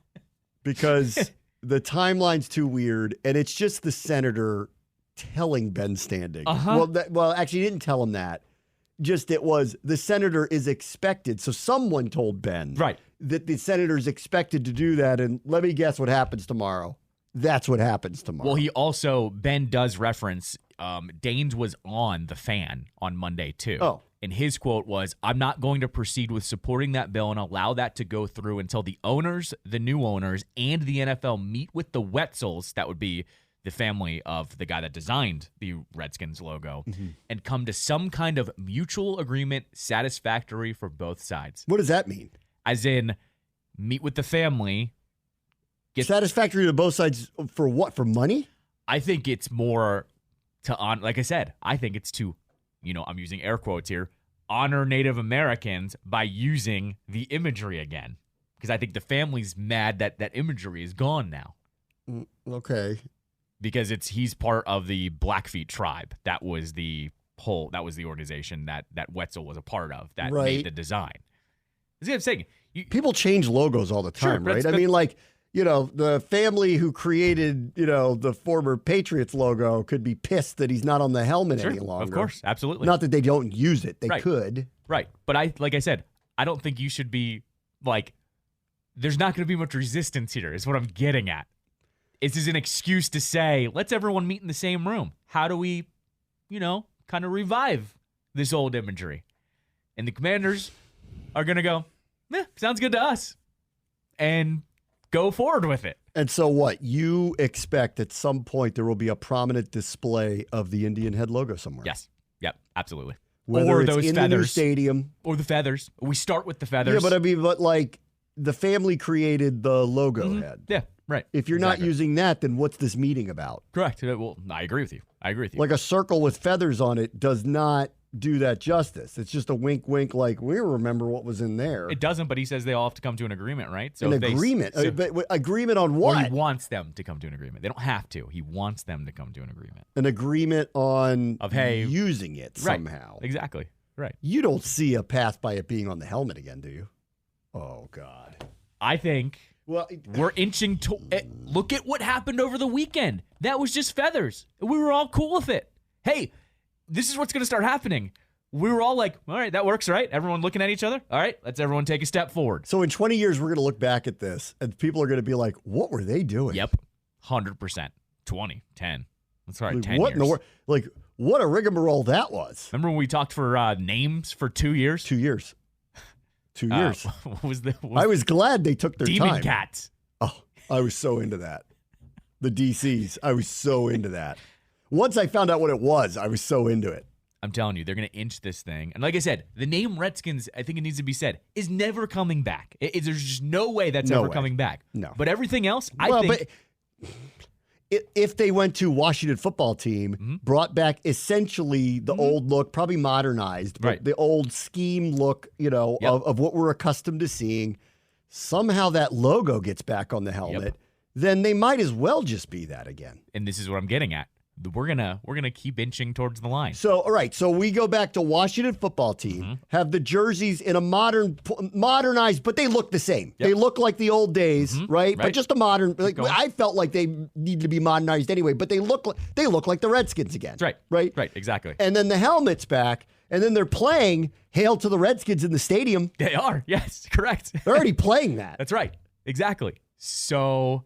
because the timeline's too weird, and it's just the senator telling Ben Standig. Well, actually, he didn't tell him that. Just it was the senator is expected. So someone told Ben that the senator's expected to do that, and let me guess what happens tomorrow. That's what happens tomorrow. Well, he also, Ben does reference, Daines was on The Fan on Monday too. Oh. And his quote was, I'm not going to proceed with supporting that bill and allow that to go through until the owners, the new owners, and the NFL meet with the Wetzels, that would be the family of the guy that designed the Redskins logo, and come to some kind of mutual agreement satisfactory for both sides. What does that mean? As in, meet with the family. Satisfactory to both sides for what? For money? I think it's more like I said, I think it's to, I'm using air quotes here, honor Native Americans by using the imagery again. Because I think the family's mad that that imagery is gone now. Okay. Because he's part of the Blackfeet tribe. That was the organization that Wetzel was a part of that made the design. That's what I'm saying. People change logos all the time, Sure, right? I mean, like, the family who created, the former Patriots logo could be pissed that he's not on the helmet any longer. Of course, absolutely. Not that they don't use it. They could. Right. But like I said, I don't think you should be like, there's not going to be much resistance here is what I'm getting at. This is an excuse to say, let's everyone meet in the same room. How do we, kind of revive this old imagery? And the Commanders are going to go, sounds good to us. And go forward with it. And so what? You expect at some point there will be a prominent display of the Indian head logo somewhere? Yes. Yep. Absolutely. Whether or it's those in the new feathers. stadium. Or the feathers. We start with the feathers. Yeah, but like the family created the logo head. Yeah, right. If you're not using that, then what's this meeting about? Correct. Well, I agree with you. Like a circle with feathers on it does not do that justice. It's just a wink, wink, like we remember what was in there. It doesn't, but he says they all have to come to an agreement, right? So An agreement? But agreement on Or what? he wants them to come to an agreement. They don't have to. He wants them to come to an agreement. An agreement on using it right. somehow. Exactly. Right. You don't see a path by it being on the helmet again, do you? Oh, God. I think Well, We're inching to. Look at what happened over the weekend. That was just feathers. We were all cool with it. Hey, this is what's going to start happening. We were all like, all right, that works, right? Everyone looking at each other. All right, let's everyone take a step forward. so in 20 years, we're going to look back at this, and people are going to be like, what were they doing? Yep, 100%. 20, 10. That's right, Like, 10 what years. in the world? Like, what a rigmarole that was. Remember when we talked for names for 2 years? 2 years. 2 years. What was the I was glad they took their Demon time. Cats? Oh, I was so into that. The DCs. I was so into that. Once I found out what it was, I was so into it. I'm telling you, they're going to inch this thing. And like I said, the name Redskins, I think it needs to be said, is never coming back. There's just no way that's No ever way. coming back. No. But everything else, I think. But if they went to Washington football team, brought back essentially the old look, probably modernized, but Right. the old scheme look, Yep. of what we're accustomed to seeing, somehow that logo gets back on the helmet, then they might as well just be that again. And this is what I'm getting at. We're gonna keep inching towards the line. So, all right. So we go back to Washington football team, have the jerseys in a modernized, but they look the same. Yep. They look like the old days, right? But Right. just a modern. Like, going. I felt like they need to be modernized anyway, but they look like the Redskins again. That's right. Right. Right. Exactly. And then the helmet's back, and then they're playing "Hail to the Redskins" in the stadium. They are. Yes. Correct. They're already playing that, That's right. Exactly. So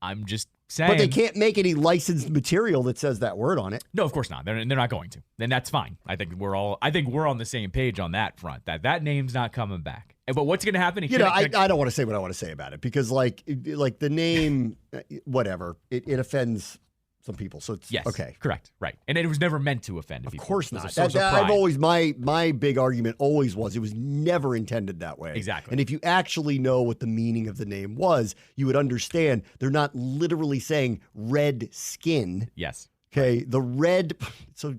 I'm just saying. but they can't make any licensed material that says that word on it. No, of course not. They're not going to. Then that's fine. I think we're on the same page on that front. That name's not coming back. But what's going to happen? I don't want to say what I want to say about it because, like the name, whatever, it offends some people. So it's Yes. okay. Correct. Right. And it was never meant to offend Of people. course It was not. a source of I've pride. always my big argument always was it was never intended that way. Exactly. And if you actually know what the meaning of the name was, you would understand they're not literally saying red skin. Yes. Okay, the red, so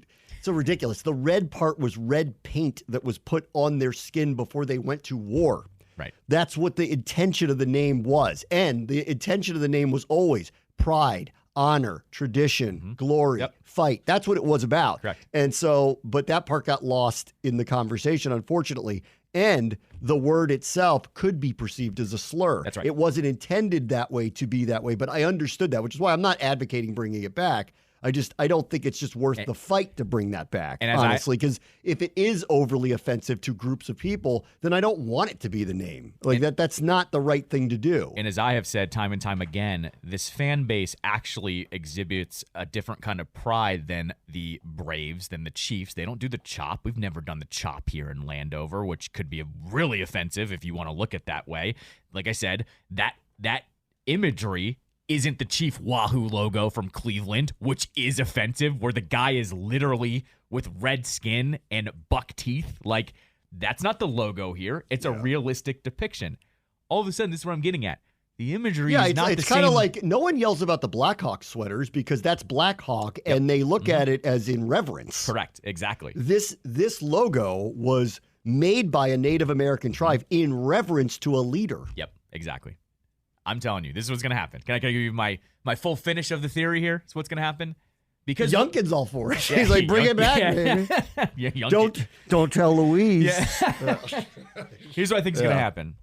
ridiculous. The red part was red paint that was put on their skin before they went to war. Right. That's what the intention of the name was. And the intention of the name was always pride, honor, tradition, glory, Yep. fight. That's what it was about. Correct. And so, but that part got lost in the conversation, unfortunately. And the word itself could be perceived as a slur. That's right. It wasn't intended that way to be that way, but I understood that, which is why I'm not advocating bringing it back. I don't think it's just worth the fight to bring that back, and as honestly, because if it is overly offensive to groups of people, then I don't want it to be the name. Like that's not the right thing to do. And as I have said time and time again, this fan base actually exhibits a different kind of pride than the Braves, than the Chiefs. They don't do the chop. We've never done the chop here in Landover, which could be really offensive if you want to look at that way. Like I said, that imagery isn't the Chief Wahoo logo from Cleveland, which is offensive, where the guy is literally with red skin and buck teeth. Like, that's not the logo here. It's a realistic depiction. All of a sudden, this is what I'm getting at. The imagery is not the same. It's kind of like no one yells about the Blackhawk sweaters because that's Blackhawk, and they look at it as in reverence. Correct. Exactly. This logo was made by a Native American tribe in reverence to a leader. Yep. Exactly. I'm telling you, this is what's going to happen. Can I give you my full finish of the theory here? It's what's going to happen. Because Youngkin's all for it. Yeah, He's like, bring it back, yeah. baby. Yeah, Youngkin. Don't tell Louise. Yeah. Here's what I think is going to happen.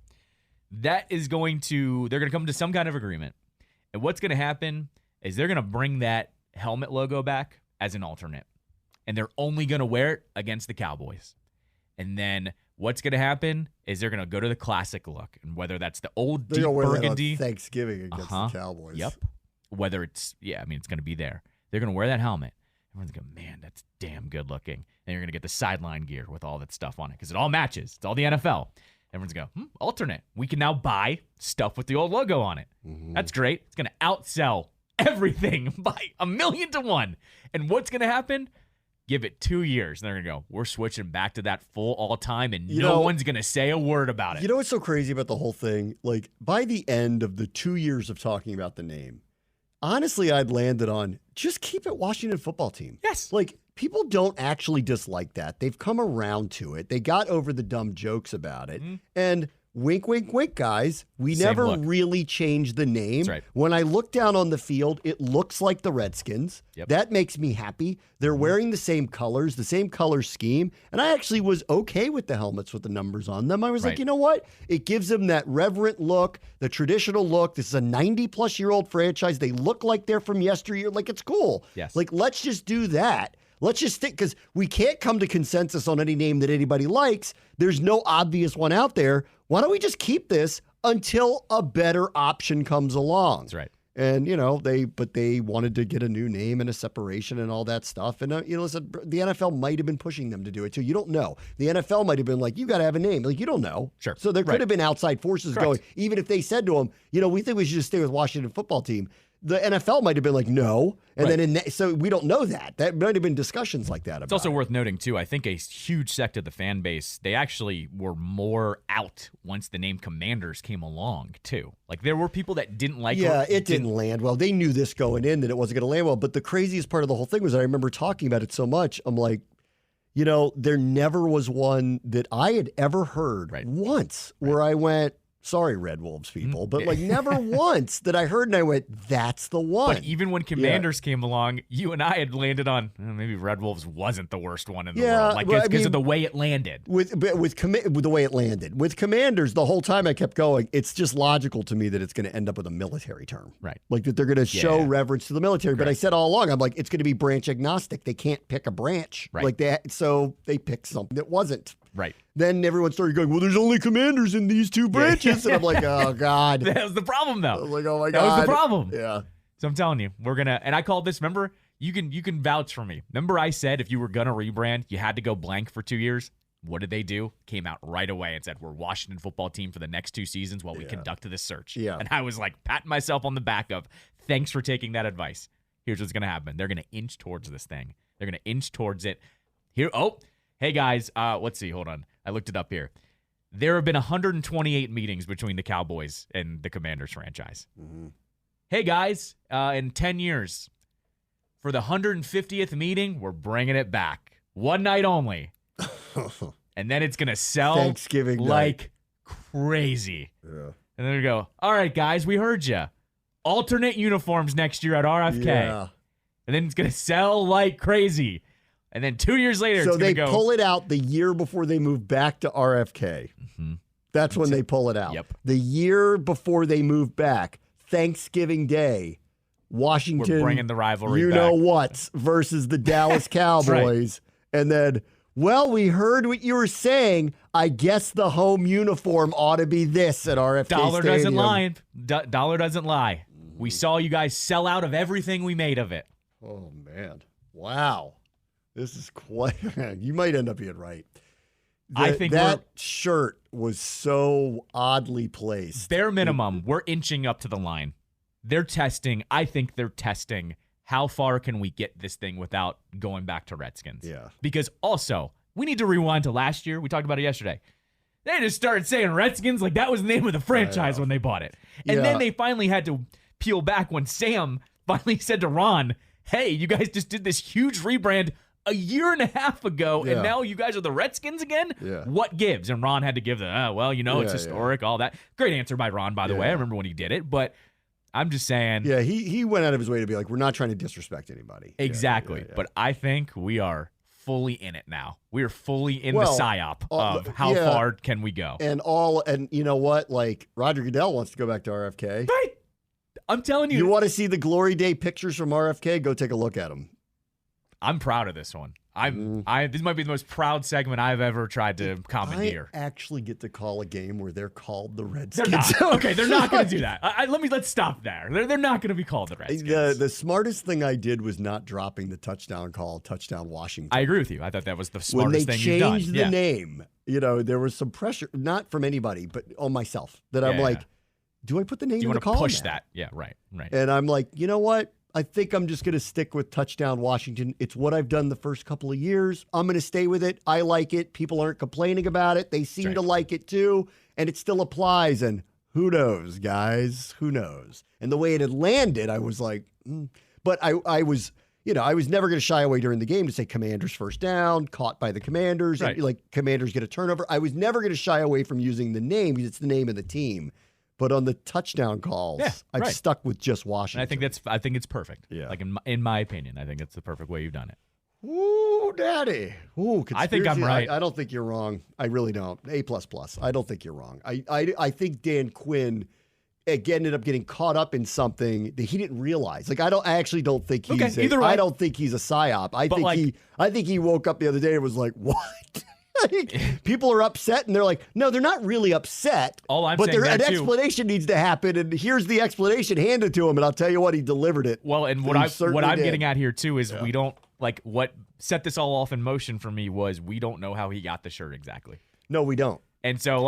They're going to come to some kind of agreement. And what's going to happen is they're going to bring that helmet logo back as an alternate. And they're only going to wear it against the Cowboys. And then what's going to happen is they're going to go to the classic look. And whether that's the old They're deep gonna wear that on burgundy. Thanksgiving against the Cowboys. Yep. Whether it's going to be there. They're going to wear that helmet. Everyone's going, man, that's damn good looking. And you're going to get the sideline gear with all that stuff on it because it all matches. It's all the NFL. Everyone's going, alternate. We can now buy stuff with the old logo on it. That's great. It's going to outsell everything by 1,000,000 to 1. And what's going to happen? Give it 2 years. And they're going to go, we're switching back to that full all-time, and no one's going to say a word about it. You know what's so crazy about the whole thing? Like, by the end of the 2 years of talking about the name, honestly, I'd landed on just keep it Washington football team. Yes. Like, people don't actually dislike that. They've come around to it. They got over the dumb jokes about it. And wink, wink, wink, guys. We Same never look. really changed the name. That's right. When I look down on the field, it looks like the Redskins. Yep. That makes me happy. They're wearing the same colors, the same color scheme. And I actually was okay with the helmets with the numbers on them. I was like, Right. you know what? It gives them that reverent look, the traditional look. This is a 90-plus-year-old franchise. They look like they're from yesteryear. Like, it's cool. Yes. Like, let's just do that. Let's just stick, because we can't come to consensus on any name that anybody likes. There's no obvious one out there. Why don't we just keep this until a better option comes along? That's right. And, they wanted to get a new name and a separation and all that stuff. And, listen, the NFL might have been pushing them to do it too. You don't know. The NFL might have been like, you got to have a name. Like, you don't know. Sure. So there could Right. have been outside forces Correct. going, even if they said to them, we think we should just stay with Washington football team. The NFL might have been like, no. And Right. then, so we don't know that. That might have been discussions like that about It's also it. worth noting, too, I think a huge sect of the fan base, they actually were more out once the name Commanders came along, too. Like, there were people that didn't like Yeah, or it didn't land well. They knew this going in that it wasn't going to land well. But the craziest part of the whole thing was that I remember talking about it so much. I'm like, there never was one that I had ever heard Right. once where I went, sorry, Red Wolves people, but like never once that I heard and I went, that's the one. But even when Commanders came along, you and I had landed on maybe Red Wolves wasn't the worst one in the world. Like, well, I because mean, of the way it landed. With the way it landed. With Commanders, the whole time I kept going, it's just logical to me that it's going to end up with a military term. Right. Like that they're going to show Yeah. reverence to the military. But I said all along, I'm like, it's going to be branch agnostic. They can't pick a branch. Right. Like that. So they picked something that wasn't. Right. Then everyone started going, well, there's only Commanders in these two branches. And I'm like, oh, God. That was the problem, though. I was like, oh, my That God. was the problem. Yeah. So I'm telling you, we're gonna, and I called this. Remember, you can vouch for me. Remember, I said if you were gonna rebrand, you had to go blank for 2 years. What did they do? Came out right away and said we're Washington football team for the next 2 seasons while we conduct this search. Yeah. And I was like patting myself on the back of thanks for taking that advice. Here's what's gonna happen. They're gonna inch towards this thing. They're gonna inch towards it. Here. Oh, hey guys. Let's see. Hold on. I looked it up here. There have been 128 meetings between the Cowboys and the Commanders franchise. Mm-hmm. Hey guys, in 10 years, for the 150th meeting, we're bringing it back. One night only. And then it's going to sell Thanksgiving like crazy. Yeah. And then we go, all right, guys, we heard you. Alternate uniforms next year at RFK. Yeah. And then it's going to sell like crazy. And then 2 years later, So it's they going to go. pull it out the year before they move back to RFK. Mhm. That's when they pull it out. Yep. The year before they move back, Thanksgiving Day, Washington. We're bringing the rivalry you back. know what versus the Dallas Cowboys, and then. Well, we heard what you were saying. I guess the home uniform ought to be this at RFK Dollar Stadium. doesn't lie. Dollar doesn't lie. We saw you guys sell out of everything we made of it. Oh, man. Wow. This is quite. You might end up being right. I think that shirt was so oddly placed. Bare minimum, we're inching up to the line. They're testing. I think they're testing. How far can we get this thing without going back to Redskins? Yeah. Because also, we need to rewind to last year. We talked about it yesterday. They just started saying Redskins like that was the name of the franchise when they bought it. And Yeah. then they finally had to peel back when Sam finally said to Ron, hey, you guys just did this huge rebrand a year and a half ago, Yeah. and now you guys are the Redskins again? Yeah. What gives? And Ron had to give the, it's Yeah, historic, all that. Great answer by Ron, by the way. I remember when he did it, but I'm just saying. Yeah, he went out of his way to be like, we're not trying to disrespect anybody. Exactly. Yeah. But I think we are fully in it now. We are fully in the psyop of how far can we go. And you know what? Like, Roger Goodell wants to go back to RFK. Right. I'm telling you. You want to see the Glory Day pictures from RFK? Go take a look at them. I'm proud of this one. This might be the most proud segment I've ever tried to commandeer. I actually get to call a game where they're called the They're Redskins. not. Okay, they're not going to do that. Let's stop there. They're not going to be called the Redskins. The smartest thing I did was not dropping the touchdown call, touchdown Washington. I agree with you. I thought that was the when they smartest thing you've done. changed the name, there was some pressure, not from anybody, but on myself, that I'm like, do I put the name Do you in the want call? to push now? that? Yeah, right. And I'm like, you know what? I think I'm just going to stick with touchdown Washington. It's what I've done the first couple of years. I'm going to stay with it. I like it. People aren't complaining about it. They seem to like it too. And it still applies. And who knows, guys? Who knows? And the way it had landed, I was like, But I was, I was never going to shy away during the game to say Commanders first down, caught by the Commanders, Right. and Commanders get a turnover. I was never going to shy away from using the name because it's the name of the team. But on the touchdown calls, I've stuck with just Washington. And I think it's perfect. Yeah. Like in my opinion, I think it's the perfect way you've done it. Ooh, daddy. Ooh, I think I'm right. I don't think you're wrong. I really don't. A++. I don't think you're wrong. I think Dan Quinn ended up getting caught up in something that he didn't realize. I actually don't think he's either way. I don't think he's a psyop. I think he woke up the other day and was like, what? People are upset and they're like, no, they're not really upset. All I'm but saying an there, too- explanation needs to happen, and here's the explanation handed to him, and I'll tell you what, he delivered it. Well, and He what I'm certainly did. getting at here too is we don't what set this all off in motion for me was we don't know how he got the shirt exactly. No, we don't. And so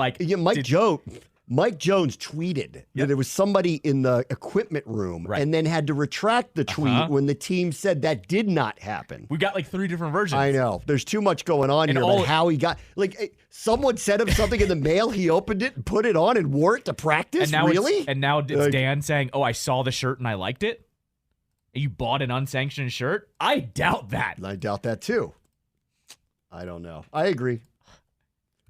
Mike Jones tweeted that there was somebody in the equipment room and then had to retract the tweet when the team said that did not happen. we got like 3 different versions. I know. There's too much going on here about how he got... someone sent him something in the mail, he opened it, and put it on, and wore it to practice? And now really? it's Dan saying, oh, I saw the shirt and I liked it? You bought an unsanctioned shirt? I doubt that. I doubt that, too. I don't know. I agree.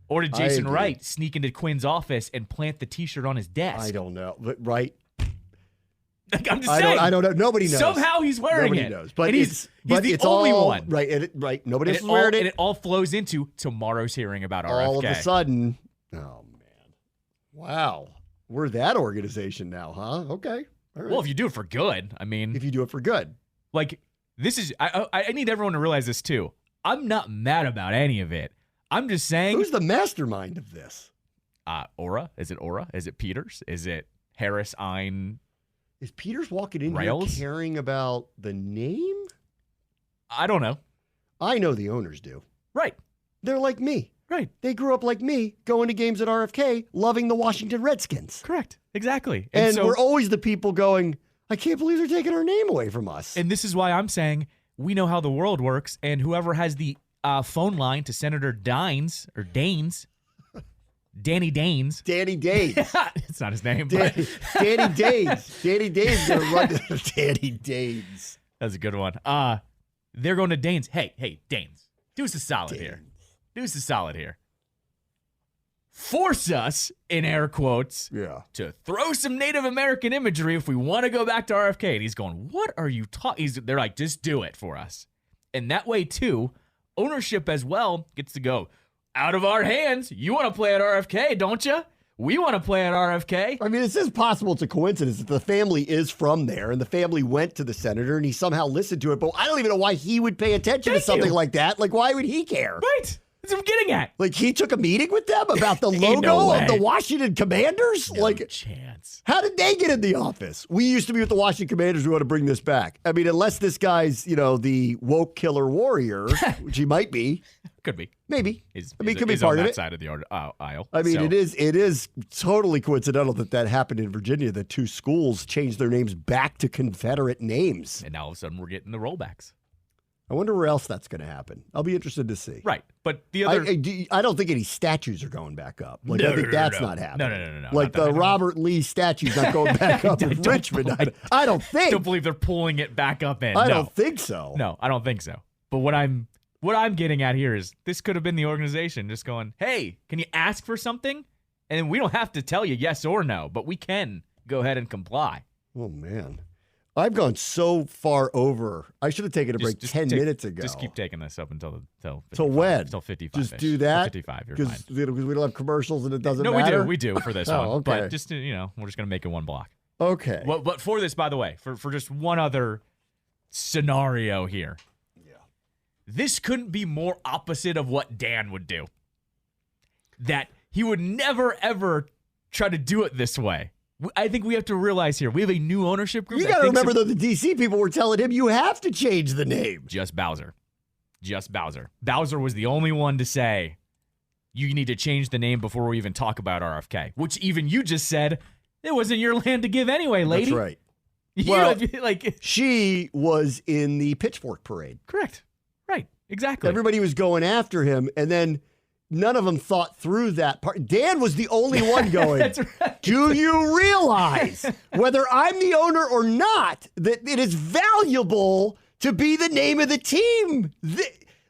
Or did Jason Wright sneak into Quinn's office and plant the T-shirt on his desk? I don't know. But, right? I'm just saying. I don't know. Nobody knows. Somehow he's wearing Nobody it. knows. But and he's the only one. Right. Right. Nobody else is wearing it. And it all flows into tomorrow's hearing about RFK. All of a sudden. Oh, man. Wow. We're that organization now, huh? Okay. All right. Well, if you do it for good, I mean. If you do it for good. This is. I need everyone to realize this, too. I'm not mad about any of it. I'm just saying. Who's the mastermind of this? Aura? Is it Aura? Is it Peters? Is it Harris Ein? Is Peters walking in Rails? here caring about the name? I don't know. I know the owners do. Right. They're like me. Right. They grew up like me, going to games at RFK, loving the Washington Redskins. Correct. Exactly. And so, we're always the people going, I can't believe they're taking our name away from us. And this is why I'm saying we know how the world works, and whoever has the phone line to Senator Dines or Daines, Danny Daines. Danny Daines. It's not his name. Danny Daines. Danny Daines going to run to Danny Daines. That's a good one. They're going to Daines. Hey, Daines. Do us a solid here. Do us a solid here. Force us, in air quotes, to throw some Native American imagery if we want to go back to RFK. And he's going, what are you talking? They're like, just do it for us. And that way, too, ownership as well gets to go out of our hands. You want to play at RFK, don't you? We want to play at RFK. I mean, it's just possible it's a coincidence that the family is from there and the family went to the senator and he somehow listened to it. But I don't even know why he would pay attention to something like that. Why would he care? Right. That's what I'm getting at. He took a meeting with them about the logo of the Washington Commanders? No chance. How did they get in the office? We used to be with the Washington Commanders. We want to bring this back. I mean, unless this guy's, the woke killer warrior, which he might be. Could be. Maybe. It could be part on of that it. side of the aisle. I mean, it is totally coincidental that happened in Virginia, that 2 schools changed their names back to Confederate names. And now all of a sudden we're getting the rollbacks. I wonder where else that's going to happen. I'll be interested to see. Right. But the other... I don't think any statues are going back up. I think that's not happening. No. The Robert Lee statue's not going back up in Richmond. I don't think. I don't believe they're pulling it back up in. I don't think so. No, I don't think so. But what I'm getting at here is this could have been the organization just going, hey, can you ask for something? And we don't have to tell you yes or no, but we can go ahead and comply. Oh, man. I've gone so far over. I should have taken a break 10 minutes ago. Just keep taking this up until when? Until 55. Just do that? 55, you're fine. Because we don't have commercials and it doesn't matter? matter? No, we do for this one. Okay. But just, we're just going to make it one block. Okay. Well, but for this, by the way, for just one other scenario here. Yeah. This couldn't be more opposite of what Dan would do. That he would never, ever try to do it this way. I think we have to realize here, we have a new ownership group. You got to remember, though, the DC people were telling him you have to change the name. Just Bowser. Bowser was the only one to say, you need to change the name before we even talk about RFK, which even you just said, it wasn't your land to give anyway, lady. That's right. Well, she was in the pitchfork parade. Correct. Right. Exactly. Everybody was going after him, and then none of them thought through that part. Dan was the only one going, That's right. Do you realize, whether I'm the owner or not, that it is valuable to be the name of the team.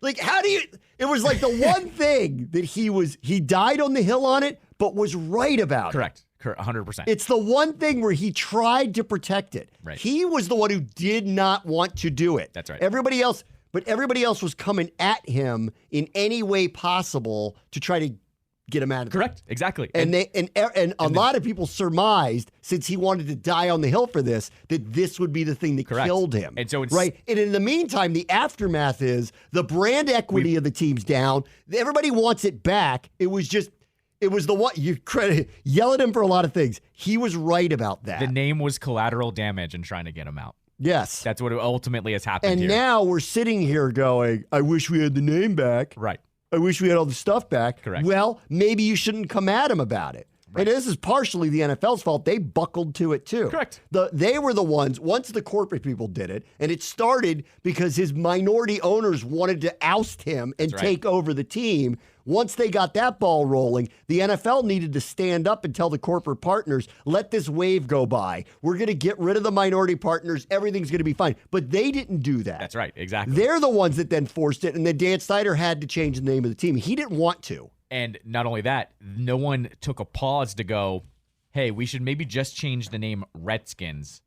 Like, how do you? It was like the one thing that he died on the hill on it, but was right about it. Correct. 100%. It's the one thing where he tried to protect it. Right. He was the one who did not want to do it. That's right. Everybody else was coming at him in any way possible to try to get him out of it. Correct. Exactly. And a lot of people surmised, since he wanted to die on the hill for this, that this would be the thing that killed him. And so right. And in the meantime, the aftermath is the brand equity of the team's down. Everybody wants it back. It was the one you yell at him for a lot of things. He was right about that. The name was collateral damage and trying to get him out. Yes. That's what ultimately has happened here. And now we're sitting here going, I wish we had the name back. Right. I wish we had all the stuff back. Correct. Well, maybe you shouldn't come at him about it. Right. And this is partially the NFL's fault. They buckled to it too. Correct. They were the ones, once the corporate people did it, and it started because his minority owners wanted to oust him and take over the team. Once they got that ball rolling, the NFL needed to stand up and tell the corporate partners, let this wave go by. We're going to get rid of the minority partners. Everything's going to be fine. But they didn't do that. That's right. Exactly. They're the ones that then forced it, and then Dan Snyder had to change the name of the team. He didn't want to. And not only that, no one took a pause to go, hey, we should maybe just change the name Redskins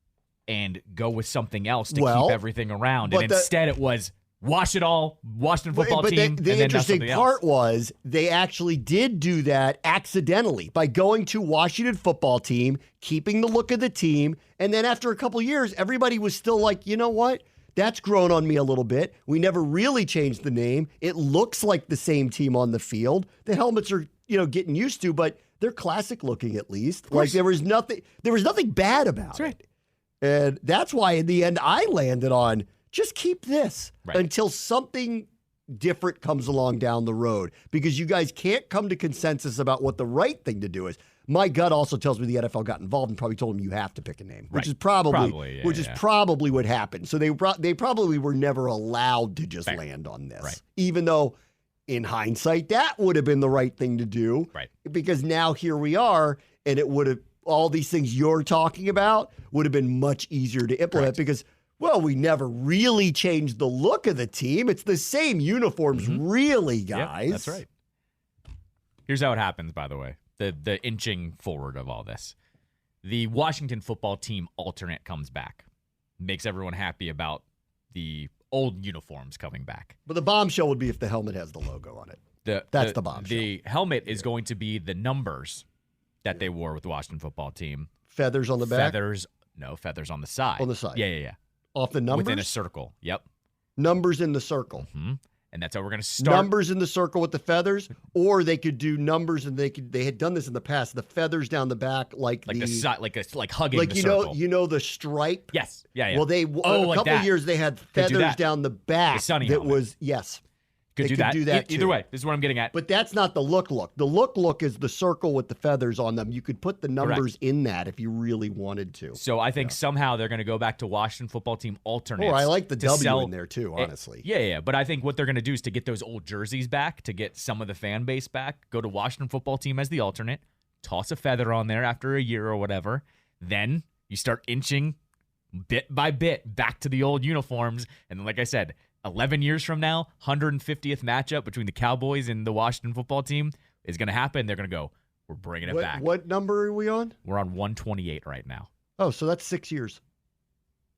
and go with something else to keep everything around. And instead it was wash it all, Washington football team. The interesting part was they actually did do that accidentally by going to Washington football team, keeping the look of the team. And then after a couple of years, everybody was still like, you know what? That's grown on me a little bit. We never really changed the name. It looks like the same team on the field. The helmets are, getting used to, but they're classic looking at least. Like there was nothing bad about it. And that's why in the end I landed on just keep this until something different comes along down the road, because you guys can't come to consensus about what the right thing to do is. My gut also tells me the NFL got involved and probably told them you have to pick a name, which is probably what happened. So they probably were never allowed to just land on this, even though in hindsight that would have been the right thing to do, because now here we are, and it would have all these things you're talking about would have been much easier to implement because. Well, we never really changed the look of the team. It's the same uniforms, really, guys. Yep, that's right. Here's how it happens, by the way. The inching forward of all this. The Washington football team alternate comes back. Makes everyone happy about the old uniforms coming back. But the bombshell would be if the helmet has the logo on it. That's the bombshell. The helmet is going to be the numbers that they wore with the Washington football team. Feathers on the back? Feathers on the side. On the side. Yeah. Off the numbers? Within a circle. Yep. Numbers in the circle. Mm-hmm. And that's how we're going to start. Numbers in the circle with the feathers, or they could do numbers, and they had done this in the past. The feathers down the back, like the side, like hugging the circle. The stripe. Yes. Yeah. Well, a couple of years they had feathers down the back. The that was yes. Could do that. Either way, this is what I'm getting at. But that's not the look. The look is the circle with the feathers on them. You could put the numbers in that if you really wanted to. So I think somehow they're going to go back to Washington football team alternates. Oh, I like the W in there too, honestly. Yeah. But I think what they're going to do is to get those old jerseys back, to get some of the fan base back, go to Washington football team as the alternate, toss a feather on there after a year or whatever. Then you start inching bit by bit back to the old uniforms. And like I said, 11 years from now, 150th matchup between the Cowboys and the Washington football team is going to happen. They're going to go, we're bringing it back. What number are we on? We're on 128 right now. Oh, so that's 6 years.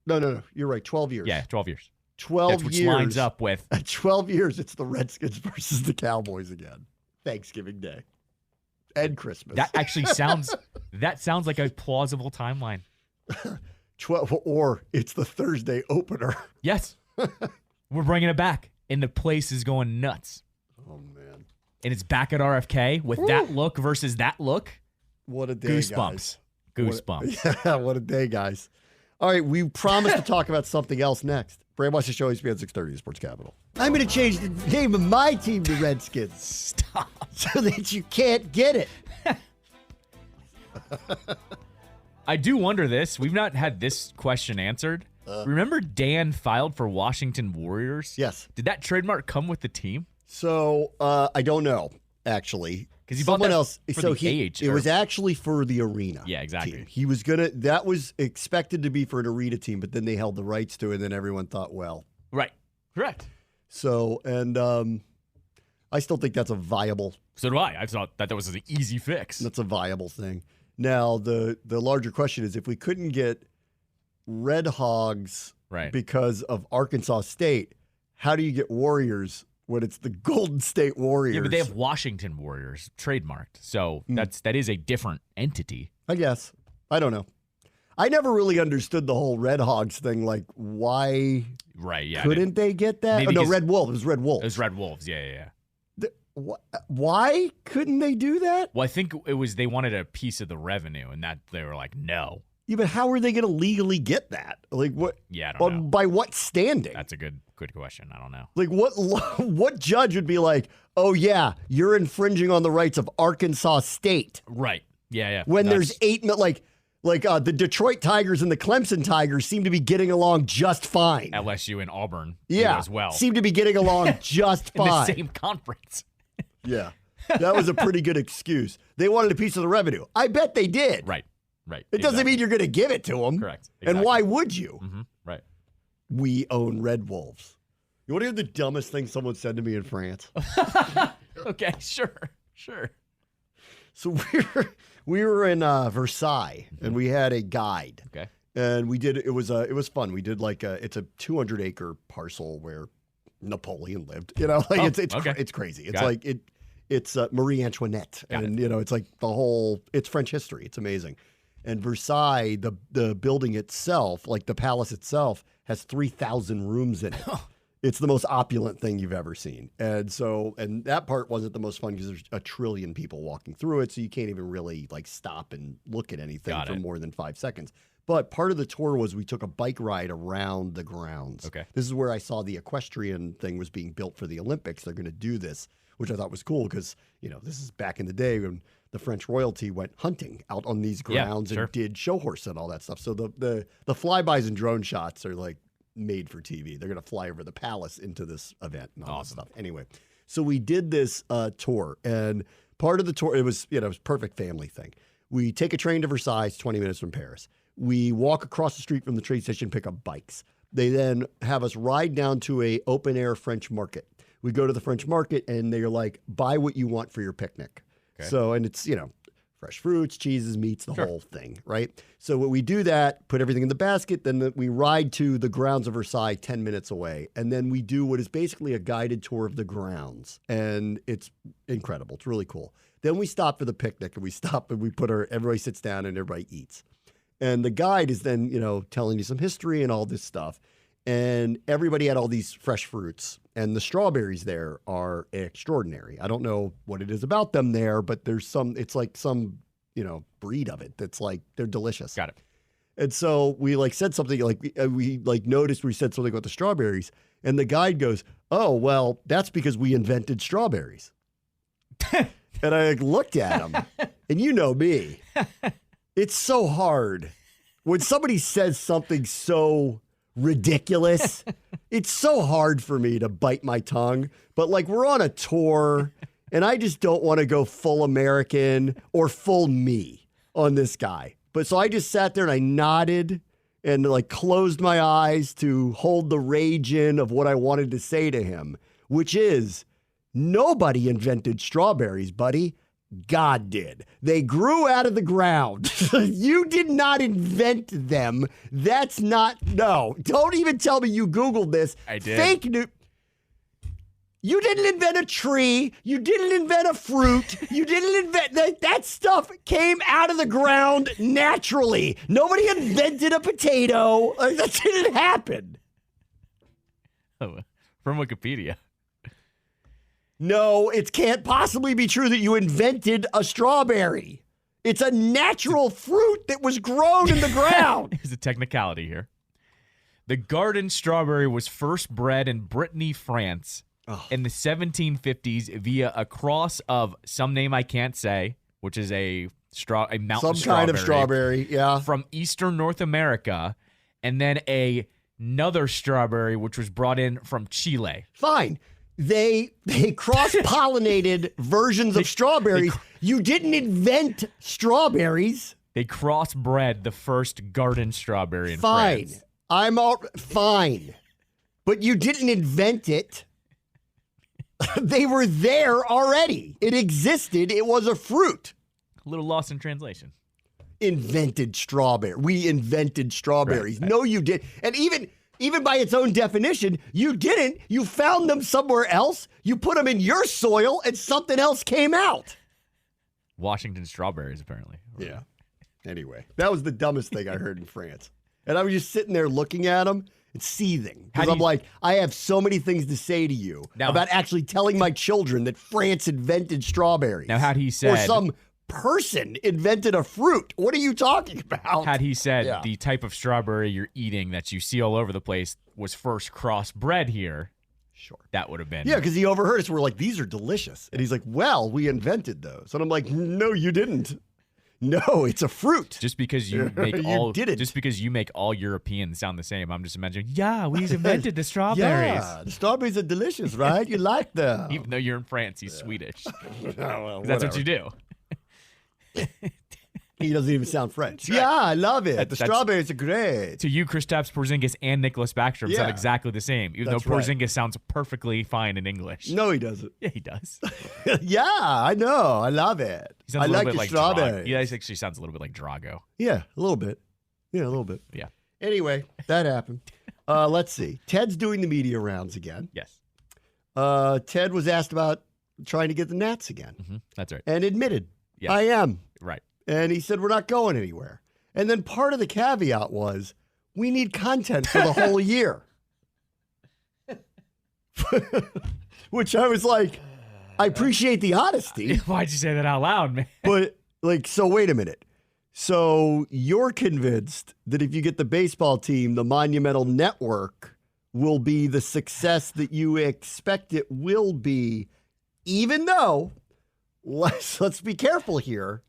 No. You're right. 12 years. Yeah, 12 years. 12 years. Which lines up with... At 12 years, it's the Redskins versus the Cowboys again. Thanksgiving Day. And Christmas. That actually sounds like a plausible timeline. 12, or it's the Thursday opener. Yes. We're bringing it back, and the place is going nuts. Oh, man. And it's back at RFK with that look versus that look. What a day, Goosebumps. Goosebumps. What a day, guys. All right, we promised to talk about something else next. Bram watch the show, ESPN 630, Sports Capital. I'm going to change the name of my team to Redskins. Stop. So that you can't get it. I do wonder this. We've not had this question answered. Remember Dan filed for Washington Warriors? Yes. Did that trademark come with the team? So I don't know, actually. Because he bought someone that else. for So the age. it was actually for the arena. Yeah, exactly. Team. He was that was expected to be for an arena team, but then they held the rights to it, and then everyone thought, well, Right. Correct. So, and I still think that's a viable. So do I. I thought that was an easy fix. That's a viable thing. Now, the larger question is if we couldn't get Red Hogs because of Arkansas State, how do you get Warriors when it's the Golden State Warriors? Yeah, but they have Washington Warriors trademarked. So that is a different entity. I guess. I don't know. I never really understood the whole Red Hogs thing. Like, why couldn't they get that? Oh, no, Red Wolves. It was Red Wolves. It was Red Wolves. Yeah. Why couldn't they do that? Well, I think it was they wanted a piece of the revenue, and that they were like, no. Yeah, but how are they going to legally get that? Like what? Yeah, I don't know. By what standing? That's a good question. I don't know. Like what judge would be like, oh yeah, you're infringing on the rights of Arkansas State? Right. Yeah. When there's 8 million, like the Detroit Tigers and the Clemson Tigers seem to be getting along just fine. LSU and Auburn, as well, seem to be getting along just fine. In the same conference. Yeah, that was a pretty good excuse. They wanted a piece of the revenue. I bet they did. Right. It doesn't mean you're going to give it to them. Correct. Exactly. And why would you? Mm-hmm. Right. We own Red Wolves. You want to hear the dumbest thing someone said to me in France? Okay, sure. So we were in Versailles, and we had a guide. Okay. And we did it was fun. We did it's a 200-acre parcel where Napoleon lived. You know, like it's crazy. It's it's Marie Antoinette, and it's like it's French history. It's amazing. And Versailles, the building itself, like the palace itself, has 3,000 rooms in it. It's the most opulent thing you've ever seen. And that part wasn't the most fun because there's 1 trillion people walking through it, so you can't even really like stop and look at anything for more than 5 seconds. But part of the tour was we took a bike ride around the grounds. Okay. This is where I saw the equestrian thing was being built for the Olympics. They're going to do this, which I thought was cool because, this is back in the day when the French royalty went hunting out on these grounds and did show horse and all that stuff. So the flybys and drone shots are like made for TV. They're going to fly over the palace into this event and all that stuff. Anyway, so we did this tour, and part of the tour, it was perfect family thing. We take a train to Versailles, 20 minutes from Paris. We walk across the street from the train station, pick up bikes. They then have us ride down to a open air French market. We go to the French market, and they're like, buy what you want for your picnic. Okay. So, and it's, fresh fruits, cheeses, meats, the whole thing, right? So when we do that, put everything in the basket, then we ride to the grounds of Versailles 10 minutes away. And then we do what is basically a guided tour of the grounds. And it's incredible. It's really cool. Then we stop for the picnic, and we put everybody sits down and everybody eats. And the guide is then, telling you some history and all this stuff. And everybody had all these fresh fruits. And the strawberries there are extraordinary. I don't know what it is about them there, but it's like some, breed of it that's like, they're delicious. Got it. And so we said something we noticed we said something about the strawberries. And the guide goes, oh, well, that's because we invented strawberries. And I looked at him, and you know me. It's so hard when somebody says something so ridiculous. It's so hard for me to bite my tongue. But we're on a tour, and I just don't want to go full American or full me on this guy. But so I just sat there and I nodded and closed my eyes to hold the rage in of what I wanted to say to him, which is nobody invented strawberries, buddy. God did. They grew out of the ground. You did not invent them. No. Don't even tell me you Googled this. I did. Fake news. You didn't invent a tree. You didn't invent a fruit. You didn't invent that stuff came out of the ground naturally. Nobody invented a potato. That didn't happen. Oh, from Wikipedia. No, it can't possibly be true that you invented a strawberry. It's a natural fruit that was grown in the ground. Here's a technicality here. The garden strawberry was first bred in Brittany, France in the 1750s via a cross of some name I can't say, which is a mountain some strawberry. Kind of strawberry, yeah. From eastern North America, and then another strawberry which was brought in from Chile. Fine. They cross-pollinated versions of strawberries. You didn't invent strawberries. They crossbred the first garden strawberry in France. France. Fine. But you didn't invent it. They were there already. It existed. It was a fruit. A little lost in translation. Invented strawberry. We invented strawberries. Right. No, you did. And even by its own definition, you didn't. You found them somewhere else. You put them in your soil, and something else came out. Washington strawberries, apparently. Yeah. Anyway, that was the dumbest thing I heard in France. And I was just sitting there looking at them and seething. Because I'm like, I have so many things to say to you about actually telling my children that France invented strawberries. Now, had he said... Or some person invented a fruit. What are you talking about? Had he said the type of strawberry you're eating that you see all over the place was first crossbred here, sure, that would have been. Yeah, because he overheard us. We're like, these are delicious. And he's like, well, we invented those. And I'm like, no, you didn't. No, it's a fruit. Just because you make just because you make all Europeans sound the same, I'm just imagining, we invented the strawberries. Yeah, the strawberries are delicious, right? You like them. Even though you're in France, he's Swedish. Well, that's what you do. He doesn't even sound French. Right. Yeah, I love it. The strawberries are great. To you, Kristaps Porzingis and Nicholas Backstrom sound exactly the same, even though Porzingis sounds perfectly fine in English. No, he doesn't. Yeah, he does. Yeah, I know. I love it. He sounds I a little like bit the like strawberries. He actually sounds a little bit like Drago. Yeah, a little bit. Yeah, a little bit. Yeah. Anyway, that happened. Let's see. Ted's doing the media rounds again. Yes. Ted was asked about trying to get the Nats again. Mm-hmm. That's right. And admitted, yes. I am. Right. And he said, we're not going anywhere. And then part of the caveat was, we need content for the whole year. Which I was like, I appreciate the honesty. Why'd you say that out loud, man? But, so wait a minute. So you're convinced that if you get the baseball team, the Monumental Network will be the success that you expect it will be, even though, let's be careful here,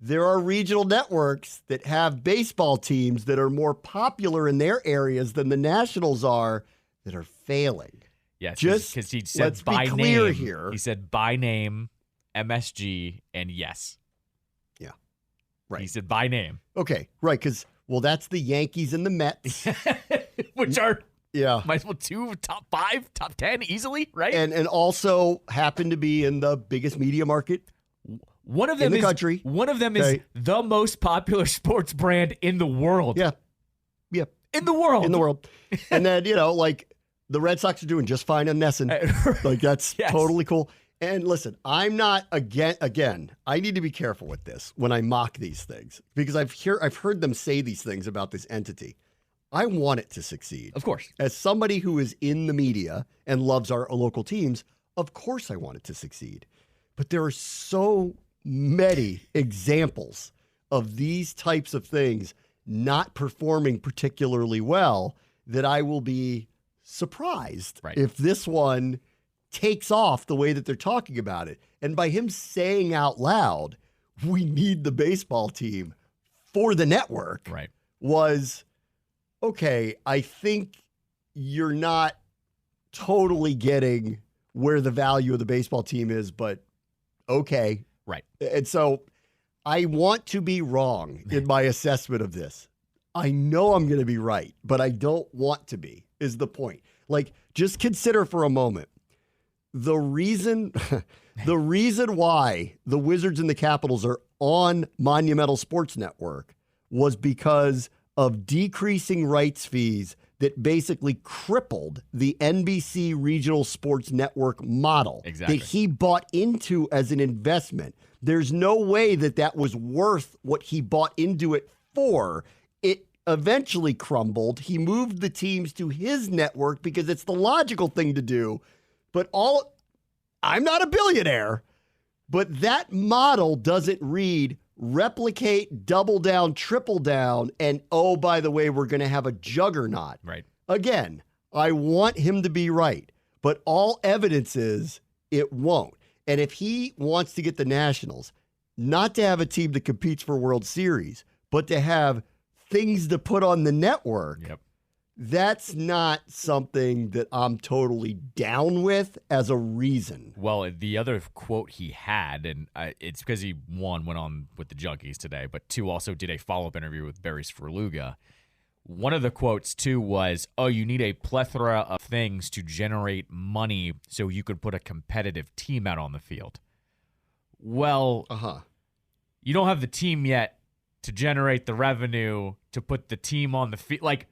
there are regional networks that have baseball teams that are more popular in their areas than the Nationals are that are failing. Yes, just because he said by name here. He said by name, MSG, and yes. Yeah, right. He said by name. Okay, right, because, that's the Yankees and the Mets. Which are, might as well 2 top 5, top 10 easily, right? And also happen to be in the biggest media market. One of them in the country. One of them is the most popular sports brand in the world. Yeah. Yeah. In the world. And then, the Red Sox are doing just fine on Nesson. That's totally cool. And listen, I'm not again, I need to be careful with this when I mock these things because I've heard them say these things about this entity. I want it to succeed. Of course. As somebody who is in the media and loves our local teams, of course I want it to succeed. But there are so many examples of these types of things not performing particularly well that I will be surprised if this one takes off the way that they're talking about it. And by him saying out loud, we need the baseball team for the network, was, okay, I think you're not totally getting where the value of the baseball team is, but okay. Right. And so I want to be wrong in my assessment of this. I know I'm going to be right, but I don't want to be, is the point. Just consider for a moment the reason why the Wizards and the Capitals are on Monumental Sports Network was because of decreasing rights fees that basically crippled the NBC Regional Sports Network model that he bought into as an investment. There's no way that was worth what he bought into it for. It eventually crumbled. He moved the teams to his network because it's the logical thing to do. But I'm not a billionaire, but that model doesn't read replicate, double down, triple down, and oh, by the way, we're going to have a juggernaut. Right. Again, I want him to be right, but all evidence is it won't. And if he wants to get the Nationals, not to have a team that competes for World Series, but to have things to put on the network, that's not something that I'm totally down with as a reason. Well, the other quote he had, and it's because he, one, went on with the Junkies today, but two, also did a follow-up interview with Barry Svrluga, One of the quotes, too, was, oh, you need a plethora of things to generate money so you could put a competitive team out on the field. Well, you don't have the team yet to generate the revenue to put the team on the field. Like,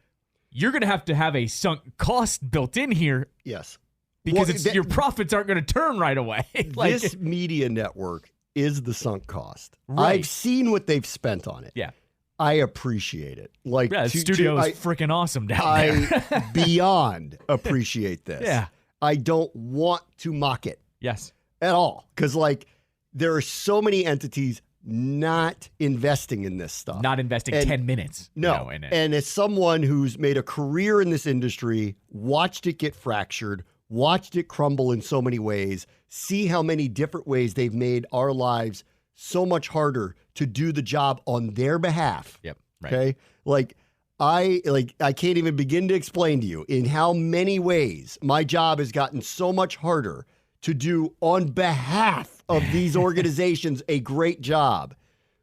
you're going to have a sunk cost built in here. Yes. Because your profits aren't going to turn right away. This media network is the sunk cost. Right. I've seen what they've spent on it. Yeah. I appreciate it. Like, the studio is freaking awesome down there. I beyond appreciate this. Yeah. I don't want to mock it. Yes. At all. Because, like, there are so many entities not investing in this stuff. Not investing 10 minutes. No. In it. And as someone who's made a career in this industry, watched it get fractured, watched it crumble in so many ways, see how many different ways they've made our lives so much harder to do the job on their behalf. Yep. Right. Okay. I can't even begin to explain to you in how many ways my job has gotten so much harder to do on behalf of these organizations a great job.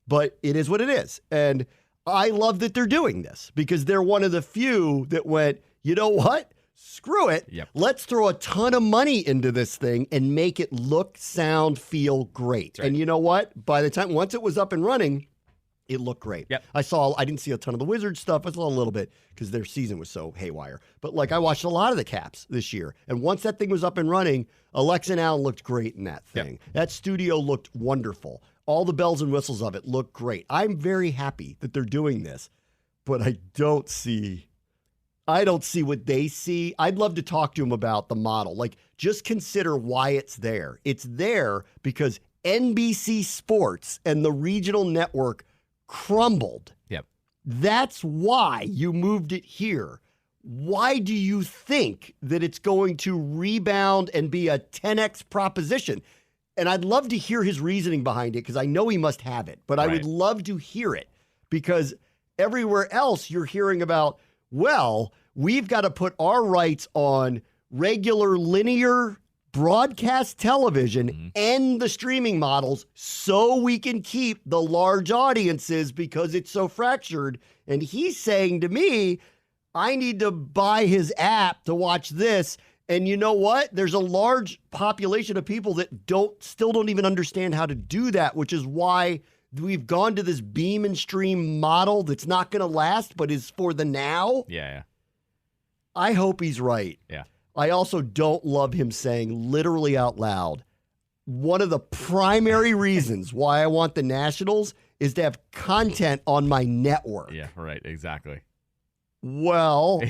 But it is what it is. And I love that they're doing this because they're one of the few that went, you know what? Screw it. Yep. Let's throw a ton of money into this thing and make it look, sound, feel great. Right. And you know what? By the time, once it was up and running, it looked great. Yep. I didn't see a ton of the Wizards stuff. I saw a little bit because their season was so haywire. But like I watched a lot of the Caps this year. And once that thing was up and running, Alexa and Al looked great in that thing. Yep. That studio looked wonderful. All the bells and whistles of it looked great. I'm very happy that they're doing this, but I don't see what they see. I'd love to talk to them about the model. Like, just consider why it's there. It's there because NBC Sports and the regional network crumbled. Yep. That's why you moved it here. Why do you think that it's going to rebound and be a 10x proposition? And I'd love to hear his reasoning behind it because I know he must have it, but I would love to hear it because everywhere else you're hearing about, well, we've got to put our rights on regular linear broadcast television and the streaming models so we can keep the large audiences because it's so fractured. And he's saying to me, I need to buy his app to watch this. And you know what? There's a large population of people that still don't even understand how to do that, which is why we've gone to this beam and stream model that's not going to last, but is for the now. Yeah. I hope he's right. Yeah. I also don't love him saying literally out loud, one of the primary reasons why I want the Nationals is to have content on my network. Yeah, right. Exactly. Well,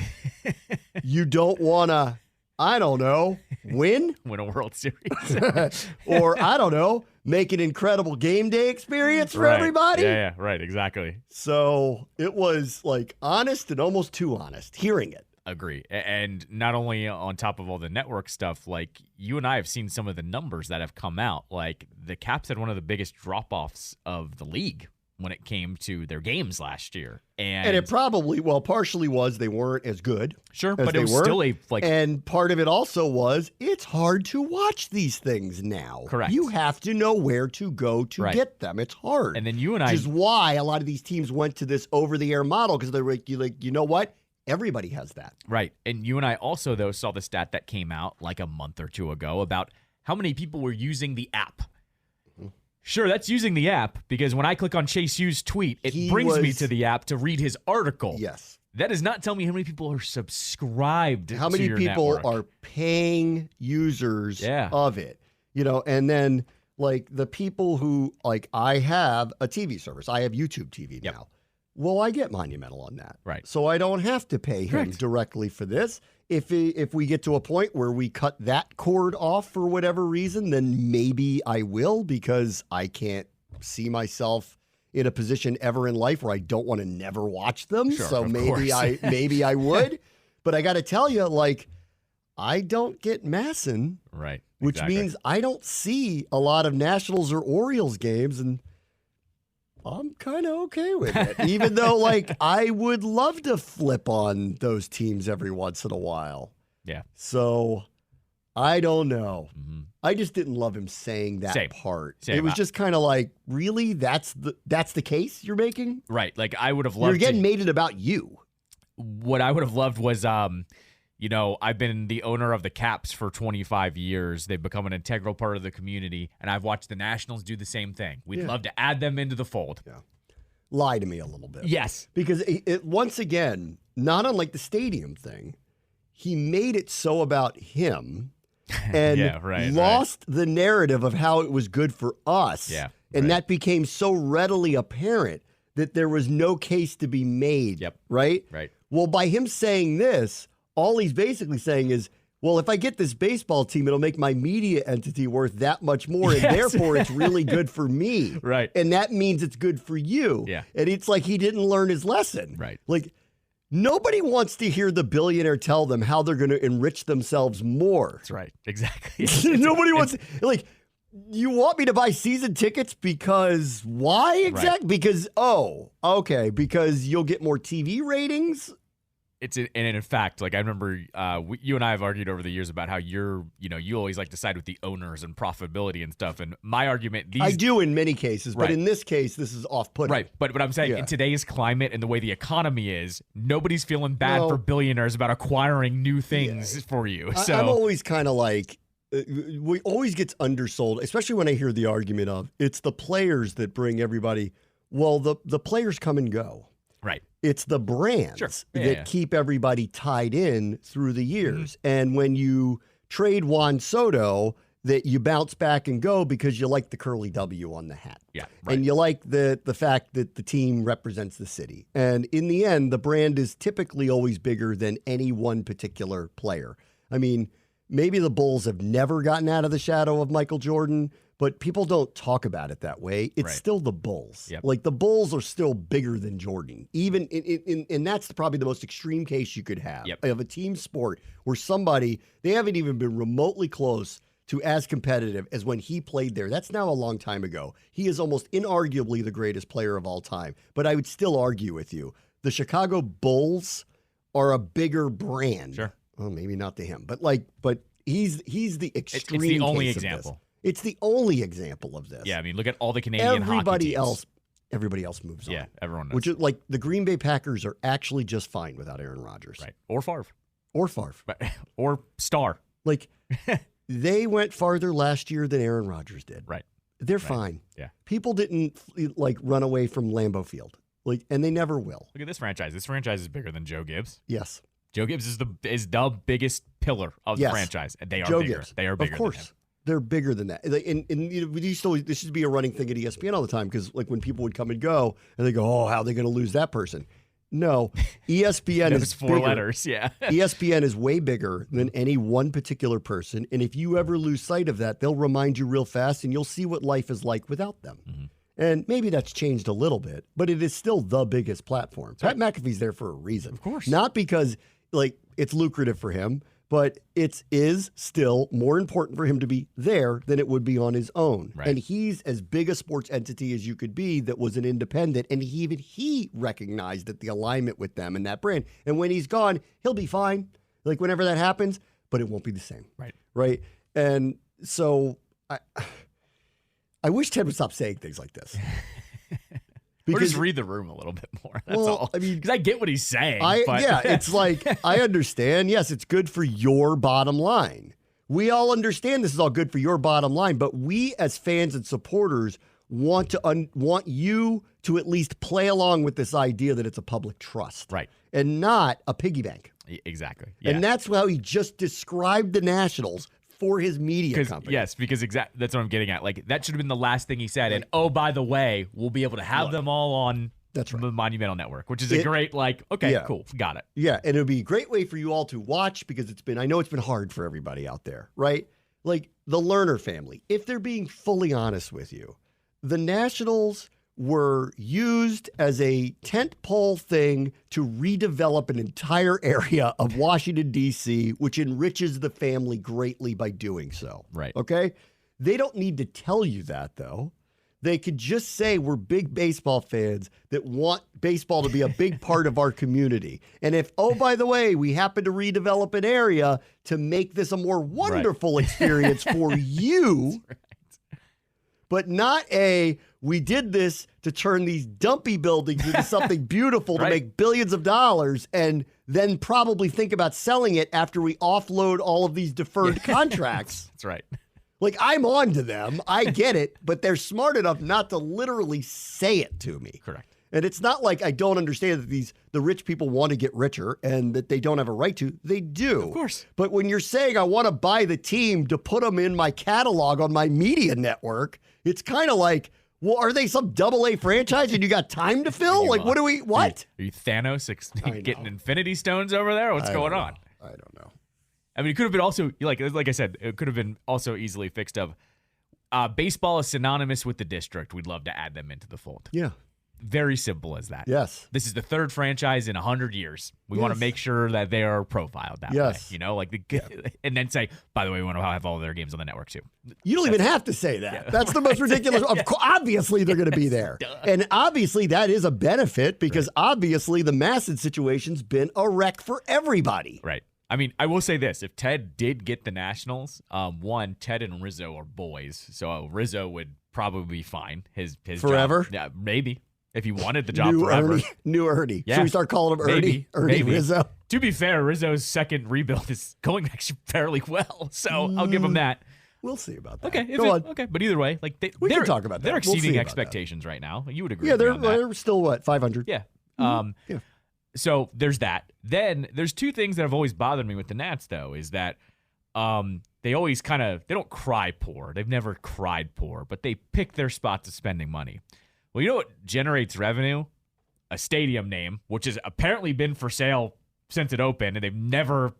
you don't want to, I don't know, win a World Series. or I don't know, make an incredible game day experience for everybody. Yeah, right, exactly. So it was like honest and almost too honest hearing it. Agree. And not only on top of all the network stuff, like you and I have seen some of the numbers that have come out. Like the Caps had one of the biggest drop-offs of the league when it came to their games last year. And it probably, partially was they weren't as good. Sure, as but they it was were. still and part of it also was it's hard to watch these things now. Correct. You have to know where to go to get them. It's hard. And then you and Which I... is why a lot of these teams went to this over-the-air model because they're like, you know what? Everybody has that. Right. And you and I also, though, saw the stat that came out like a month or two ago about how many people were using the app. Sure, that's using the app because when I click on Chase Hughes' tweet, it brings me to the app to read his article. Yes. That does not tell me how many people are subscribed to your network. How many people network. are paying users of it? And then like the people who, like I have a TV service. I have YouTube TV now. Well, I get Monumental on that. Right. So I don't have to pay him directly for this. If we get to a point where we cut that cord off for whatever reason, then maybe I will because I can't see myself in a position ever in life where I don't want to never watch them. Sure, so of maybe course. maybe I would. But I got to tell you, like, I don't get Masson. Right. Which exactly. means I don't see a lot of Nationals or Orioles games, and I'm kind of okay with it, even though, like, I would love to flip on those teams every once in a while. Yeah. So, I don't know. Mm-hmm. I just didn't love him saying that part. It was just kind of like, really? That's the case you're making? Right. Like, I would have loved You're getting made it about you. what I would have loved was, I've been the owner of the Caps for 25 years. They've become an integral part of the community, and I've watched the Nationals do the same thing. We'd love to add them into the fold. Yeah. Lie to me a little bit. Yes. Because it once again, not unlike the stadium thing, he made it so about him and lost the narrative of how it was good for us. Yeah. And that became so readily apparent that there was no case to be made. Yep. Right? Right. Well, by him saying this, all he's basically saying is, well, if I get this baseball team, it'll make my media entity worth that much more, and therefore it's really good for me. Right. And that means it's good for you. Yeah. And it's like he didn't learn his lesson. Right. Like, nobody wants to hear the billionaire tell them how they're going to enrich themselves more. That's right. Exactly. Nobody wants to, like, you want me to buy season tickets because why exactly? Right. Because, because you'll get more TV ratings? And in fact, like I remember you and I have argued over the years about how you always like to side with the owners and profitability and stuff. And my argument, I do in many cases, but in this case, this is off-putting. Right. But what I'm saying, in today's climate and the way the economy is, nobody's feeling bad for billionaires about acquiring new things for you. So I'm always kind of like, we always gets undersold, especially when I hear the argument of it's the players that bring everybody. Well, the players come and go. Right. It's the brands that keep everybody tied in through the years. Mm-hmm. And when you trade Juan Soto, that you bounce back and go because you like the curly W on the hat. Yeah. Right. And you like the fact that the team represents the city. And in the end, the brand is typically always bigger than any one particular player. I mean, maybe the Bulls have never gotten out of the shadow of Michael Jordan, but people don't talk about it that way. It's still the Bulls. Yep. Like, the Bulls are still bigger than Jordan. Even and that's probably the most extreme case you could have of a team sport where they haven't even been remotely close to as competitive as when he played there. That's now a long time ago. He is almost inarguably the greatest player of all time. But I would still argue with you. The Chicago Bulls are a bigger brand. Sure. Well, maybe not to him, but he's the extreme. It's the only case example. Of this. It's the only example of this. Yeah, I mean, look at all the Canadian everybody hockey teams. Everybody else moves on. Yeah, everyone does. Which is like the Green Bay Packers are actually just fine without Aaron Rodgers. Right. Or Favre. Or Star. Like, they went farther last year than Aaron Rodgers did. Right. They're fine. Yeah. People didn't run away from Lambeau Field. And they never will. Look at this franchise. This franchise is bigger than Joe Gibbs. Yes. Joe Gibbs is the biggest pillar of the franchise, and they are bigger. Gibbs. They are bigger. Of course, than him. They're bigger than that. And this should be a running thing at ESPN all the time because when people would come and go, and they go, "Oh, how are they going to lose that person?" No, ESPN is 4 bigger. letters. Yeah, ESPN is way bigger than any one particular person, and if you ever lose sight of that, they'll remind you real fast, and you'll see what life is like without them. Mm-hmm. And maybe that's changed a little bit, but it is still the biggest platform. Pat McAfee's there for a reason, of course, not because it's lucrative for him, but it is still more important for him to be there than it would be on his own. Right. And he's as big a sports entity as you could be that was an independent, and he recognized that the alignment with them and that brand. And when he's gone, he'll be fine, whenever that happens, but it won't be the same. Right? And so I wish Ted would stop saying things like this. Or just read the room a little bit more. That's all. I mean, because I get what he's saying. It's like, I understand. Yes, it's good for your bottom line. We all understand this is all good for your bottom line, but we as fans and supporters want you to at least play along with this idea that it's a public trust. Right. And not a piggy bank. Exactly. Yeah. And that's how he just described the Nationals for his media company. Yes, because that's what I'm getting at. That should have been the last thing he said. And by the way, we'll be able to have them all on the Monumental Network, which is a great, cool, got it. Yeah, and it would be a great way for you all to watch because I know it's been hard for everybody out there, right? Like the Lerner family, if they're being fully honest with you, the Nationals were used as a tentpole thing to redevelop an entire area of Washington, D.C., which enriches the family greatly by doing so. Right. Okay? They don't need to tell you that, though. They could just say we're big baseball fans that want baseball to be a big part of our community. And if, by the way, we happen to redevelop an area to make this a more wonderful experience for you, but not we did this to turn these dumpy buildings into something beautiful to make billions of dollars, and then probably think about selling it after we offload all of these deferred contracts. That's right. Like, I'm on to them. I get it, but they're smart enough not to literally say it to me. Correct. And it's not like I don't understand that the rich people want to get richer and that they don't have a right to. They do. Of course. But when you're saying I want to buy the team to put them in my catalog on my media network, it's kind of like, well, are they some AA franchise and you got time to fill? Like, what? Are you Thanos getting Infinity Stones over there? What's going on? I don't know. I mean, it could have been also, like I said, it could have been also easily fixed of baseball is synonymous with the district. We'd love to add them into the fold. Yeah. Very simple as that. Yes. This is the third franchise in 100 years. We want to make sure that they are profiled that way. You know, like and then say, by the way, we want to have all of their games on the network too. You don't even have to say that. Yeah. That's the most ridiculous. Obviously, they're going to be there. And obviously, that is a benefit because obviously the Masson situation's been a wreck for everybody. Right. I mean, I will say this. If Ted did get the Nationals, one, Ted and Rizzo are boys. So Rizzo would probably be fine. His forever? Job, yeah, maybe. If he wanted the job forever. New Ernie. Yeah. Should we start calling him Ernie? Ernie Rizzo? To be fair, Rizzo's second rebuild is going actually fairly well. So I'll give him that. We'll see about that. Okay. Go on. Okay. But either way, like we can talk about that. They're exceeding expectations right now. You would agree with me me on that. They're still, what, 500? Yeah. Yeah. So there's that. Then there's two things that have always bothered me with the Nats, though, is that they always they don't cry poor. They've never cried poor, but they pick their spots of spending money. Well, you know what generates revenue? A stadium name, which has apparently been for sale since it opened, and they've never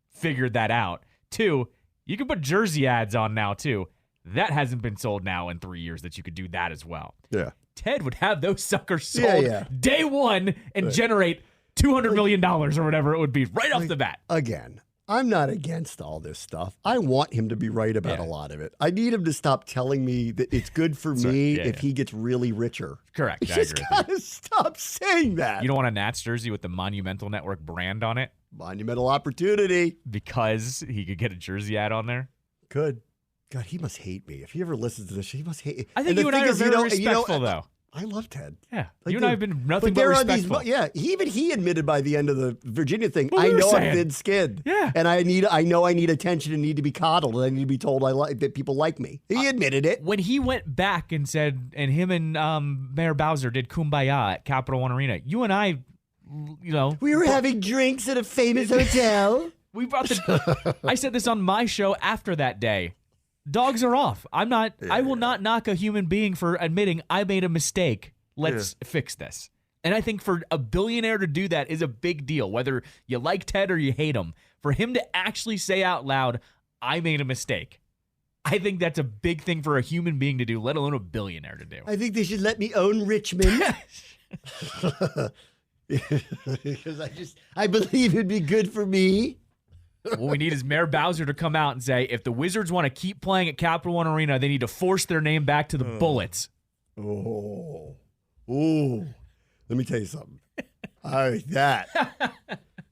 figured that out. Two, you can put jersey ads on now, too. That hasn't been sold now in 3 years that you could do that as well. Yeah. Ted would have those suckers sold day one and generate $200 million or whatever it would be right off the bat. Again, I'm not against all this stuff. I want him to be right about a lot of it. I need him to stop telling me that it's good for me if he gets really richer. Correct. I just gotta stop saying that. You don't want a Nats jersey with the Monumental Network brand on it? Monumental opportunity. Because he could get a jersey ad on there? Could. God, he must hate me. If he ever listens to this, he must hate me. I think you and I are very respectful, though. I love Ted. Yeah. You and I have been nothing but respectful. Even he admitted by the end of the Virginia thing, I know I'm thin-skinned. Yeah. And I know I need attention and need to be coddled and I need to be told that people like me. He admitted it. When he went back and said, and him and Mayor Bowser did Kumbaya at Capital One Arena, you and I, we were having drinks at a famous hotel. We brought I said this on my show after that day. Dogs are off. I will not knock a human being for admitting I made a mistake. Let's fix this. And I think for a billionaire to do that is a big deal, whether you like Ted or you hate him. For him to actually say out loud, I made a mistake. I think that's a big thing for a human being to do, let alone a billionaire to do. I think they should let me own Richmond. Because I believe it'd be good for me. What we need is Mayor Bowser to come out and say, if the Wizards want to keep playing at Capital One Arena, they need to force their name back to the Bullets. Oh. Let me tell you something.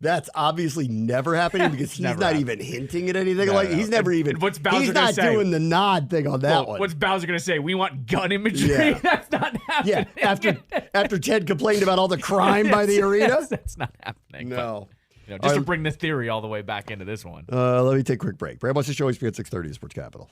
That's obviously never happening because he's not even hinting at anything. He's never even. What's Bowser he's not doing the nod thing on that one. What's Bowser going to say? We want gun imagery? Yeah. That's not happening. Yeah, after Ted complained about all the crime by the arena? Yes, that's not happening. No. Just to bring the theory all the way back into this one. Let me take a quick break. Bram wants to show ESPN 630 Sports Capital.